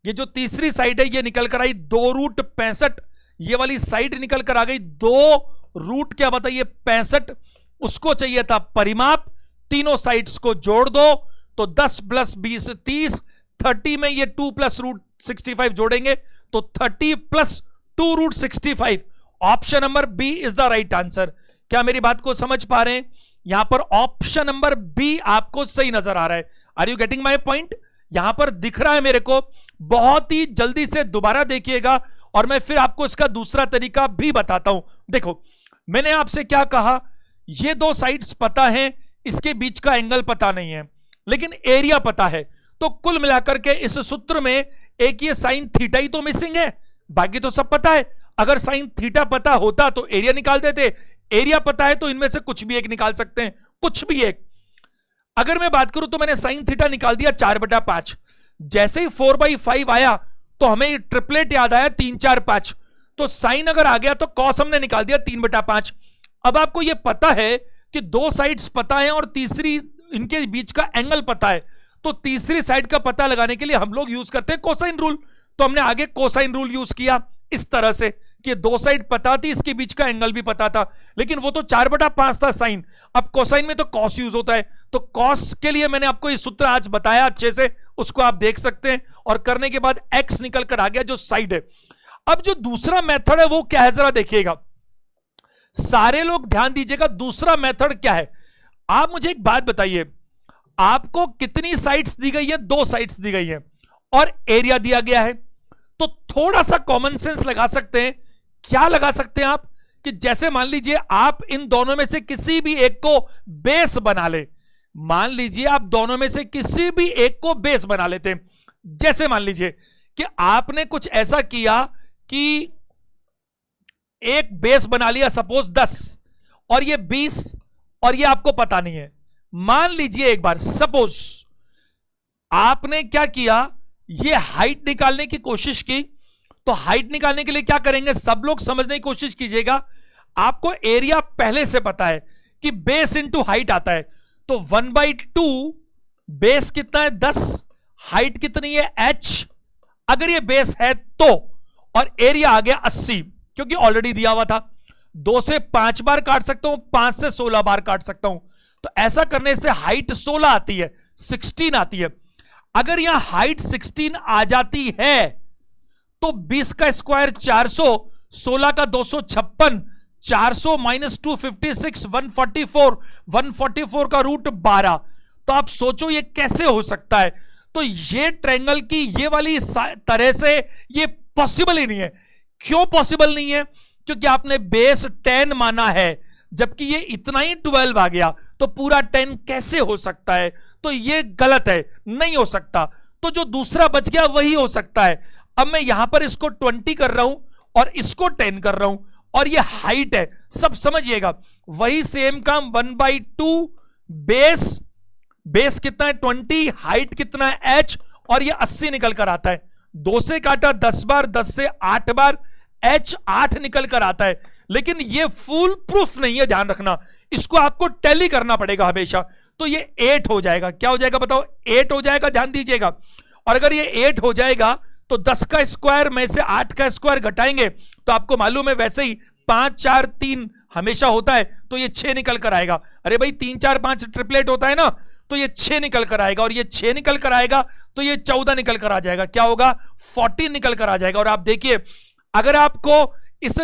ये जो तीसरी साइड है ये निकल कर आई 2 रूट 65, ये वाली साइड निकल कर आ गई 2 रूट क्या बताइए 65, उसको चाहिए था परिमाप, तीनों साइड्स को जोड़ दो तो 10 प्लस 20 30, 30 में ये 2 प्लस रूट 65 जोड़ेंगे तो 30 plus 2 root 65। Option number B is the right answer. क्या मेरी बात को समझ पा रहे हैं? यहां पर ऑप्शन नंबर बी आपको सही नजर आ रहा है। Are you getting my point? यहां पर दिख रहा है मेरे को, बहुत ही जल्दी से दोबारा देखिएगा और मैं फिर आपको इसका दूसरा तरीका भी बताता हूं। देखो मैंने आपसे क्या कहा, ये 2 साइड्स पता है, इसके बीच का एंगल पता नहीं है, लेकिन एरिया पता है। तो कुल मिलाकर के इस सूत्र में एक ये साइन थीटा ही तो मिसिंग है, बाकी तो सब पता है। अगर साइन थीटा पता होता तो एरिया निकाल देते, एरिया पता है तो इनमें से कुछ भी एक निकाल सकते हैं, कुछ भी एक। अगर मैं बात करूं तो मैंने साइन थीटा निकाल दिया 4/5, जैसे ही 4/5 आया तो हमें ट्रिपलेट याद आया 3 4 5, तो साइन अगर आ गया तो कॉस हमने निकाल दिया 3/5। अब आपको यह पता है कि 2 साइड्स पता है और तीसरी इनके बीच का एंगल पता है, तो तीसरी साइड का पता लगाने के लिए हम लोग यूज करते हैं कोसाइन रूल। तो हमने आगे कोसाइन रूल यूज किया इस तरह से कि 2 साइड पता थी, इसके बीच का एंगल भी पता था, लेकिन वो तो 4/5 था साइन। अब कोसाइन में तो कॉस यूज होता है, तो कॉस के लिए मैंने आपको ये सूत्र आज बताया अच्छे से, उसको आप देख सकते हैं। और करने के बाद एक्स निकल कर आ गया जो साइड है। अब जो दूसरा मेथड है वो क्या है जरा देखिएगा, सारे लोग ध्यान दीजिएगा। दूसरा मेथड क्या है, आप मुझे एक बात बताइए, आपको कितनी साइड्स दी गई है? 2 साइड्स दी गई है और एरिया दिया गया है। तो थोड़ा सा कॉमन सेंस लगा सकते हैं। क्या लगा सकते हैं आप, कि जैसे मान लीजिए आप इन दोनों में से किसी भी एक को बेस बना ले, मान लीजिए आप दोनों में से किसी भी एक को बेस बना लेते हैं। जैसे मान लीजिए कि आपने कुछ ऐसा किया कि एक बेस बना लिया सपोज 10 और ये 20 और ये आपको पता नहीं है। मान लीजिए एक बार सपोज आपने क्या किया, ये हाइट निकालने की कोशिश की, तो हाइट निकालने के लिए क्या करेंगे, सब लोग समझने की कोशिश कीजिएगा। आपको एरिया पहले से पता है कि बेस इंटू हाइट आता है, तो 1/2 बेस कितना है 10, हाइट कितनी है h, अगर ये बेस है तो, और एरिया आ गया 80 क्योंकि ऑलरेडी दिया हुआ था। 2 से 5 बार काट सकता हूं, 5 से 16 बार काट सकता हूं, तो ऐसा करने से हाइट 16 आती है, 16 आती है। अगर यहां हाइट 16 आ जाती है तो 20 का स्क्वायर 400, 16 का 256, 400 माइनस 256 144, 144 का रूट 12। तो आप सोचो ये कैसे हो सकता है। तो ये ट्रायंगल की ये वाली तरह से ये पॉसिबल ही नहीं है। क्यों पॉसिबल नहीं है? क्योंकि आपने बेस 10 माना है, जबकि ये इतना ही 12 आ गया, तो पूरा 10 कैसे हो सकता है? तो ये गलत है, नहीं हो सकता। तो जो दूसरा बच गया वही हो सकता है। अब मैं यहां पर इसको 20 कर रहा हूं और इसको 10 कर रहा हूं, और ये हाइट है, सब समझिएगा। वही सेम काम 1/2 बेस कितना है 20, हाइट कितना है h, और ये 80 निकल कर आता है। 2 से काटा 10 बार, 10 से 8 बार, h 8 निकल कर आता है। लेकिन ये फुल प्रूफ नहीं है, ध्यान रखना, इसको आपको टैली करना पड़ेगा हमेशा। तो ये 8 हो जाएगा। क्या हो जाएगा बताओ? 8 हो जाएगा, ध्यान दीजिएगा। और अगर ये 8 हो जाएगा तो 10 का स्क्वायर में से 8 का स्क्वायर घटाएंगे तो आपको मालूम है वैसे ही 5 4 3 हमेशा होता है, तो ये 6 निकल कर आएगा। अरे भाई 3 4 5 ट्रिपलेट होता है ना, तो ये 6 निकल कर आएगा, और ये 6 निकल कर आएगा तो ये 14 निकल कर आ जाएगा। क्या होगा? 14 निकल कर आ जाएगा। और आप देखिए, अगर आपको इस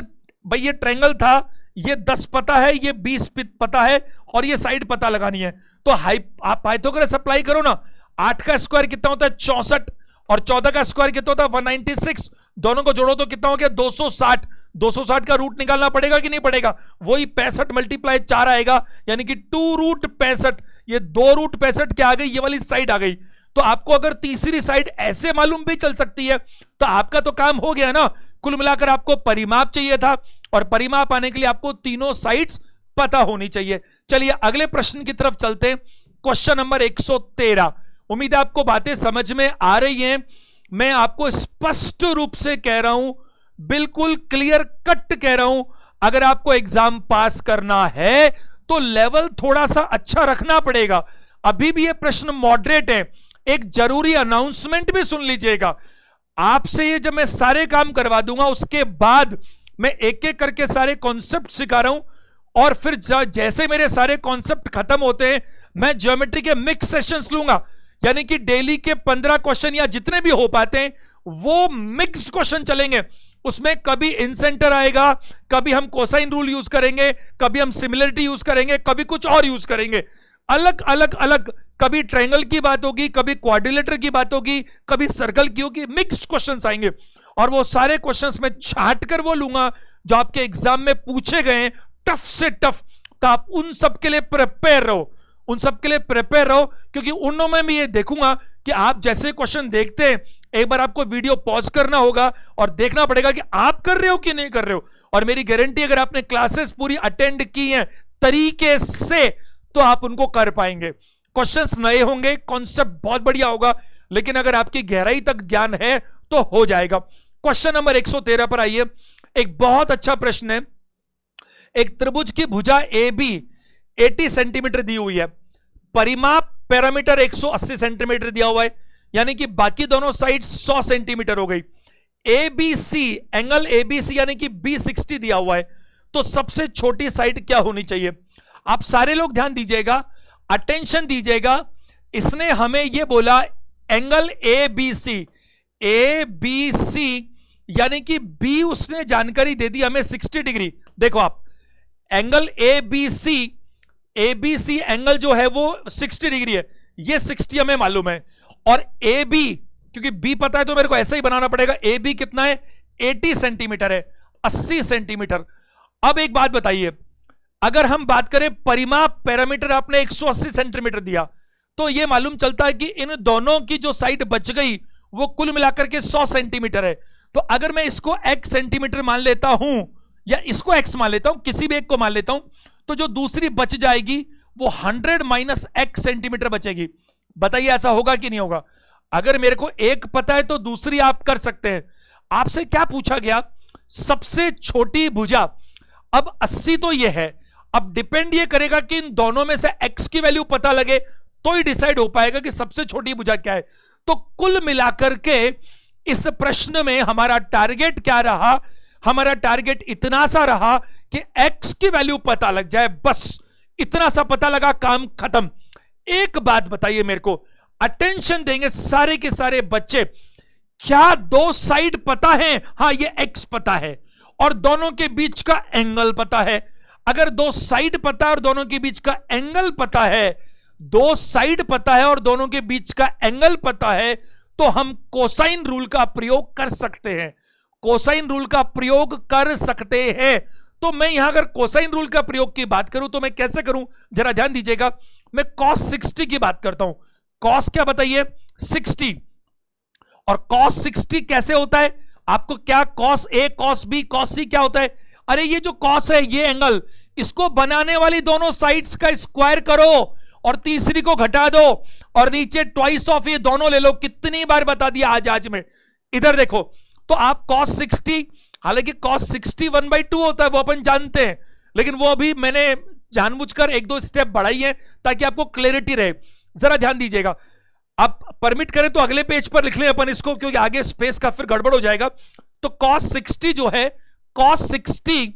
भाई ये ट्रायंगल था, ये 10 पता है, ये 20 पता है, और ये साइड पता लगानी है, तो आप पाइथागोरस अप्लाई करो ना। 8 का स्क्वायर कितना होता है 64, और 14 का स्क्वायर कितना होता है 196, दोनों को जोड़ो तो कितना हो गया 260। 260 का रूट निकालना पड़ेगा कि नहीं पड़ेगा? वही 65 मल्टीप्लाई 4 आएगा, यानी कि 2 रूट 65। ये 2 रूट 65 क्या आ गई? ये वाली साइड आ गई। तो आपको अगर तीसरी साइड ऐसे मालूम भी चल सकती है तो आपका तो काम हो गया ना। कुल मिलाकर आपको परिमाप चाहिए था, और परिमाप आने के लिए आपको तीनों साइड्स पता होनी चाहिए। चलिए अगले प्रश्न की तरफ चलते हैं। Question number 113। उम्मीद है आपको बातें समझ में आ रही हैं। मैं आपको स्पष्ट रूप से कह रहा हूं, बिल्कुल क्लियर कट कह रहा हूं, अगर आपको एग्जाम पास करना है तो लेवल थोड़ा सा अच्छा रखना पड़ेगा। अभी भी ये प्रश्न मॉडरेट है। एक जरूरी अनाउंसमेंट भी सुन लीजिएगा। आपसे ये जब मैं सारे काम करवा दूंगा, उसके बाद मैं एक एक करके सारे कॉन्सेप्ट सिखा रहा हूं, और फिर जैसे मेरे सारे कॉन्सेप्ट खत्म होते हैं, मैं ज्योमेट्री के मिक्स सेशंस लूंगा। यानी कि डेली के 15 क्वेश्चन या जितने भी हो पाते हैं वो मिक्स्ड क्वेश्चन चलेंगे। उसमें कभी इन सेंटर आएगा, कभी हम कोसाइन रूल यूज करेंगे, कभी हम सिमिलरिटी यूज करेंगे, कभी कुछ और यूज करेंगे। अलग अलग अलग, कभी ट्रायंगल की बात होगी, कभी क्वाड्रिलेटरल की बात होगी, कभी सर्कल की होगी। मिक्स्ड क्वेश्चंस आएंगे, और वो सारे क्वेश्चंस में छांट कर वो लूंगा जो आपके एग्जाम में पूछे गए, टफ से टफ। तो आप उन सब के लिए प्रिपेयर रहो, उन सब के लिए प्रिपेयर रहो, क्योंकि उनमें मैं ये देखूंगा कि आप जैसे क्वेश्चन देखते हैं, एक बार आपको वीडियो पॉज करना होगा और देखना पड़ेगा कि आप कर रहे हो कि नहीं कर रहे हो। और मेरी गारंटी, अगर आपने क्लासेस पूरी अटेंड की हैं तरीके से, तो आप उनको कर पाएंगे। क्वेश्चंस नए होंगे, कॉन्सेप्ट बहुत बढ़िया होगा, लेकिन अगर आपकी गहराई तक ज्ञान है तो हो जाएगा। क्वेश्चन नंबर 113 पर आइए। एक बहुत अच्छा प्रश्न है। एक त्रिभुज की भुजा ए बी 80 सेंटीमीटर दी हुई है, परिमाप पैरामीटर 180 सेंटीमीटर दिया हुआ है, यानी कि बाकी दोनों साइड 100 सेंटीमीटर हो गई। ABC एंगल ABC यानी कि B60 दिया हुआ है, तो सबसे छोटी साइड क्या होनी चाहिए? आप सारे लोग ध्यान दीजिएगा, अटेंशन दीजिएगा। इसने हमें यह बोला एंगल ABC यानी कि B उसने जानकारी दे दी हमें 60 डिग्री। देखो आप, एंगल ABC एंगल जो है वो 60 डिग्री है, ये 60 हमें मालूम है, और AB क्योंकि B पता है तो मेरे को ऐसा ही बनाना पड़ेगा। AB कितना है? 80 सेंटीमीटर है, 80 सेंटीमीटर। अब एक बात बताइए, अगर हम बात करें परिमाप पैरामीटर आपने 180 सेंटीमीटर दिया, तो यह मालूम चलता है कि इन दोनों की जो साइड बच गई वो कुल मिलाकर के 100 सेंटीमीटर है। तो अगर मैं इसको x सेंटीमीटर मान लेता हूं, या इसको x मान लेता हूं, किसी भी एक को मान लेता हूं, तो जो दूसरी बच जाएगी वो 100 माइनस x सेंटीमीटर बचेगी। बताइए ऐसा होगा कि नहीं होगा? अगर मेरे को एक पता है तो दूसरी आप कर सकते हैं। आपसे क्या पूछा गया? सबसे छोटी भुजा। अब 80 तो यह है, अब डिपेंड ये करेगा कि इन दोनों में से x की वैल्यू पता लगे तो ही डिसाइड हो पाएगा कि सबसे छोटी भुजा क्या है। तो कुल मिलाकर के इस प्रश्न में हमारा टारगेट क्या रहा? हमारा टारगेट इतना सा रहा कि x की वैल्यू पता लग जाए, बस इतना सा पता लगा, काम खत्म। एक बात बताइए मेरे को, अटेंशन देंगे सारे के सारे बच्चे, क्या दो साइड पता है? हां, ये x पता है और दोनों के बीच का एंगल पता है। अगर दो साइड पता है और दोनों के बीच का एंगल पता है, दो साइड पता है और दोनों के बीच का एंगल पता है, तो हम कोसाइन रूल का प्रयोग कर सकते हैं। कोसाइन रूल का प्रयोग कर सकते हैं। तो मैं यहां अगर कोसाइन रूल का प्रयोग की बात करूं तो मैं कैसे करूं, जरा ध्यान दीजिएगा। मैं cos 60 की बात करता हूं। cos क्या बताइए? 60। और cos 60 कैसे होता है? आपको क्या cos A, cos B, cos C क्या होता है? अरे ये जो cos है, ये एंगल, इसको बनाने वाली दोनों साइड्स का स्क्वायर करो और तीसरी को घटा दो और नीचे ट्वाइस ऑफ ये दोनों ले लो। कितनी बार बता दिया आज में। इधर देखो, तो आप cos 60, हालांकि cos 60 1/2 होता है, वो अपन जानते हैं, लेकिन वो अभी मैंने जानबूझकर एक दो स्टेप बढ़ाई है ताकि आपको क्लैरिटी रहे। जरा ध्यान दीजिएगा। आप परमिट करें तो अगले पेज पर लिख लें अपन इसको, क्योंकि आगे स्पेस का फिर गड़बड़ हो जाएगा। तो cos 60 जो है, cos 60,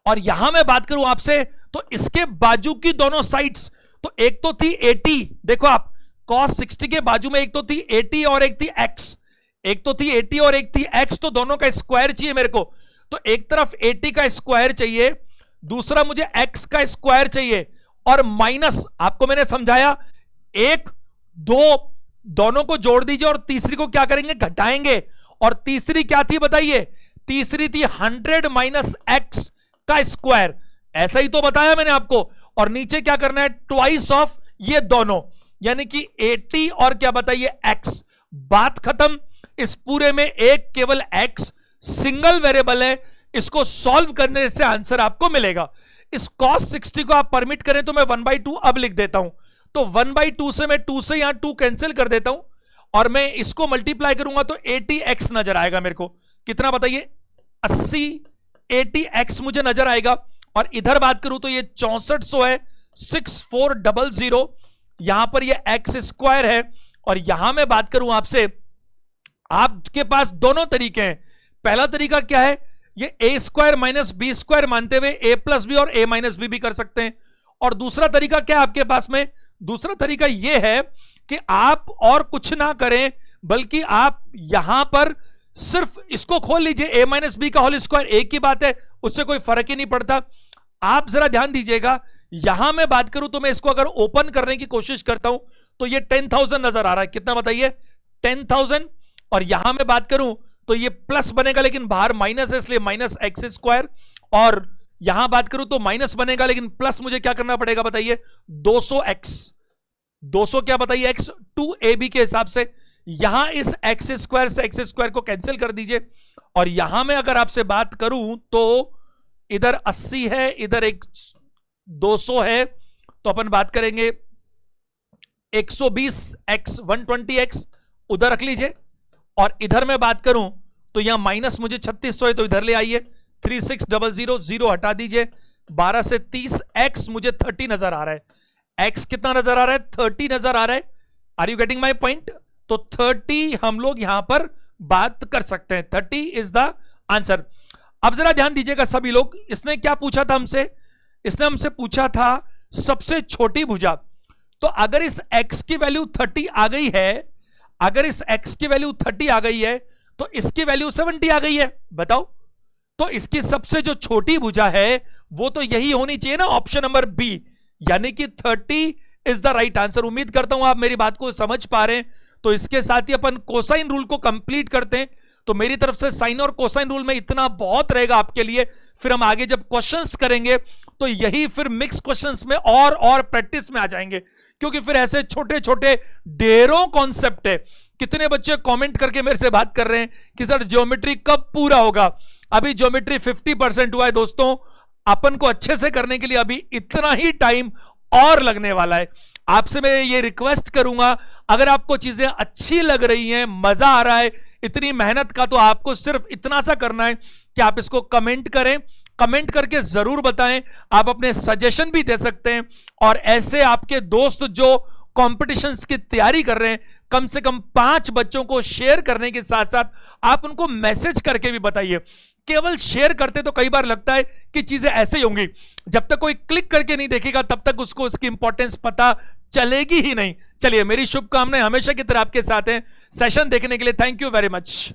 और यहां मैं बात करूं आपसे तो इसके बाजू की दोनों साइड्स, तो एक तो थी 80, देखो आप cos 60 के बाजू में एक तो थी 80 और एक थी x, एक तो थी 80 और एक थी x, तो दोनों का स्क्वायर चाहिए मेरे को। तो एक तरफ 80 का स्क्वायर चाहिए, दूसरा मुझे x का स्क्वायर चाहिए, और माइनस, आपको मैंने समझाया, 1 2 दोनों को जोड़ दीजिए और तीसरी को क्या करेंगे? घटाएंगे। और तीसरी क्या थी बताइए? तीसरी थी 100 माइनस x का स्क्वायर। ऐसा ही तो बताया मैंने आपको। और नीचे क्या करना है? ट्वाइस ऑफ ये दोनों, यानी कि 80 और क्या बताइए? x। बात खत्म। इस पूरे में एक केवल x सिंगल वेरिएबल है, इसको सॉल्व करने से आंसर आपको मिलेगा। इस cos 60 को आप परमिट करें तो मैं 1/2 अब लिख देता हूं, तो 1/2 से मैं 2 से यहां 2 कैंसिल कर देता हूं और मैं इसको मल्टीप्लाई करूंगा तो 80x नजर आएगा मेरे को। कितना बताइए? 80 80x मुझे नजर आएगा। और इधर बात करूं तो ये 6400 है, 6400, यहां पर ये x स्क्वायर है। और यहां मैं बात करूं आपसे, आपके पास दोनों तरीके हैं। पहला तरीका क्या है? ये a square minus B square मानते हुए a प्लस बी और a माइनस बी भी कर सकते हैं। और दूसरा तरीका क्या है आपके पास में? दूसरा तरीका यह है कि आप और कुछ ना करें, बल्कि आप यहां पर सिर्फ इसको खोल लीजिए, a माइनस बी का होल स्क्वायर एक ही बात है, उससे कोई फर्क ही नहीं पड़ता। आप जरा ध्यान दीजिएगा, यहां मैं बात करूं तो मैं इसको अगर ओपन करने की कोशिश करता हूं तो ये 10,000 नजर आ रहा है। कितना बताइए? 10,000। और यहां मैं बात करूं तो ये प्लस बनेगा लेकिन बाहर माइनस है, इसलिए माइनस एक्स स्क्वायर। और यहां बात करूं तो माइनस बनेगा लेकिन प्लस मुझे क्या करना पड़ेगा बताइए? 200x। 200 क्या बताइए? x 2ab के हिसाब से। यहां इस एक्स स्क्वायर से एक्स स्क्वायर को कैंसिल कर दीजिए। और यहां मैं अगर आपसे बात करूं तो इधर 80 है, इधर एक 200 है, तो अपन बात करेंगे 120x 120x उधर रख लीजिए। और इधर मैं बात करूं तो यहां माइनस मुझे 3600 है, तो इधर ले आइए 3600, 0 हटा दीजिए, 12 से 30, x मुझे 30 नजर आ रहा है। x कितना नजर आ रहा है? 30 नजर आ रहा है। Are you getting my point? तो 30 हम लोग यहां पर बात कर सकते हैं, 30 इज द आंसर। अब जरा ध्यान दीजिएगा सभी लोग, इसने क्या पूछा था हमसे? इसने हमसे पूछा था सबसे छोटी भुजा। तो अगर इस x की वैल्यू 30 आ गई है, अगर इस x की वैल्यू 30 आ गई है तो इसकी वैल्यू 70 आ गई है, बताओ। तो इसकी सबसे जो छोटी भुजा है वो तो यही होनी चाहिए ना, ऑप्शन नंबर बी, यानी कि 30 इज द राइट आंसर। उम्मीद करता हूं आप मेरी बात को समझ पा रहे हैं। तो इसके साथ ही अपन कोसाइन रूल को कंप्लीट करते हैं। तो मेरी तरफ से साइन और कोसाइन रूल में इतना बहुत रहेगा आपके लिए। फिर हम आगे जब क्वेश्चंस करेंगे तो यही फिर मिक्स क्वेश्चंस में और प्रैक्टिस में आ जाएंगे, क्योंकि फिर ऐसे छोटे छोटे ढेरों कॉन्सेप्ट है। कितने बच्चे कमेंट करके मेरे से बात कर रहे हैं कि सर ज्योमेट्री कब पूरा होगा? अभी ज्योमेट्री 50% हुआ है दोस्तों, अपन को अच्छे से करने के लिए अभी इतना ही टाइम और लगने वाला है। आपसे मैं ये रिक्वेस्ट करूंगा, अगर आपको चीजें अच्छी लग रही हैं, मजा आ रहा है इतनी मेहनत का, तो आपको सिर्फ इतना सा करना है कि आप इसको कमेंट करें, कमेंट करके जरूर बताएं। आप अपने सजेशन भी दे सकते हैं। और ऐसे आपके दोस्त जो कॉम्पिटिशन्स की तैयारी कर रहे हैं, कम से कम 5 बच्चों को शेयर करने के साथ साथ आप उनको मैसेज करके भी बताइए। केवल शेयर करते तो कई बार लगता है कि चीजें ऐसे ही होंगी, जब तक कोई क्लिक करके नहीं देखेगा तब तक उसको उसकी इंपॉर्टेंस पता चलेगी ही नहीं। चलिए, मेरी शुभकामनाएं हमेशा की तरह आपके साथ हैं। सेशन देखने के लिए थैंक यू वेरी मच।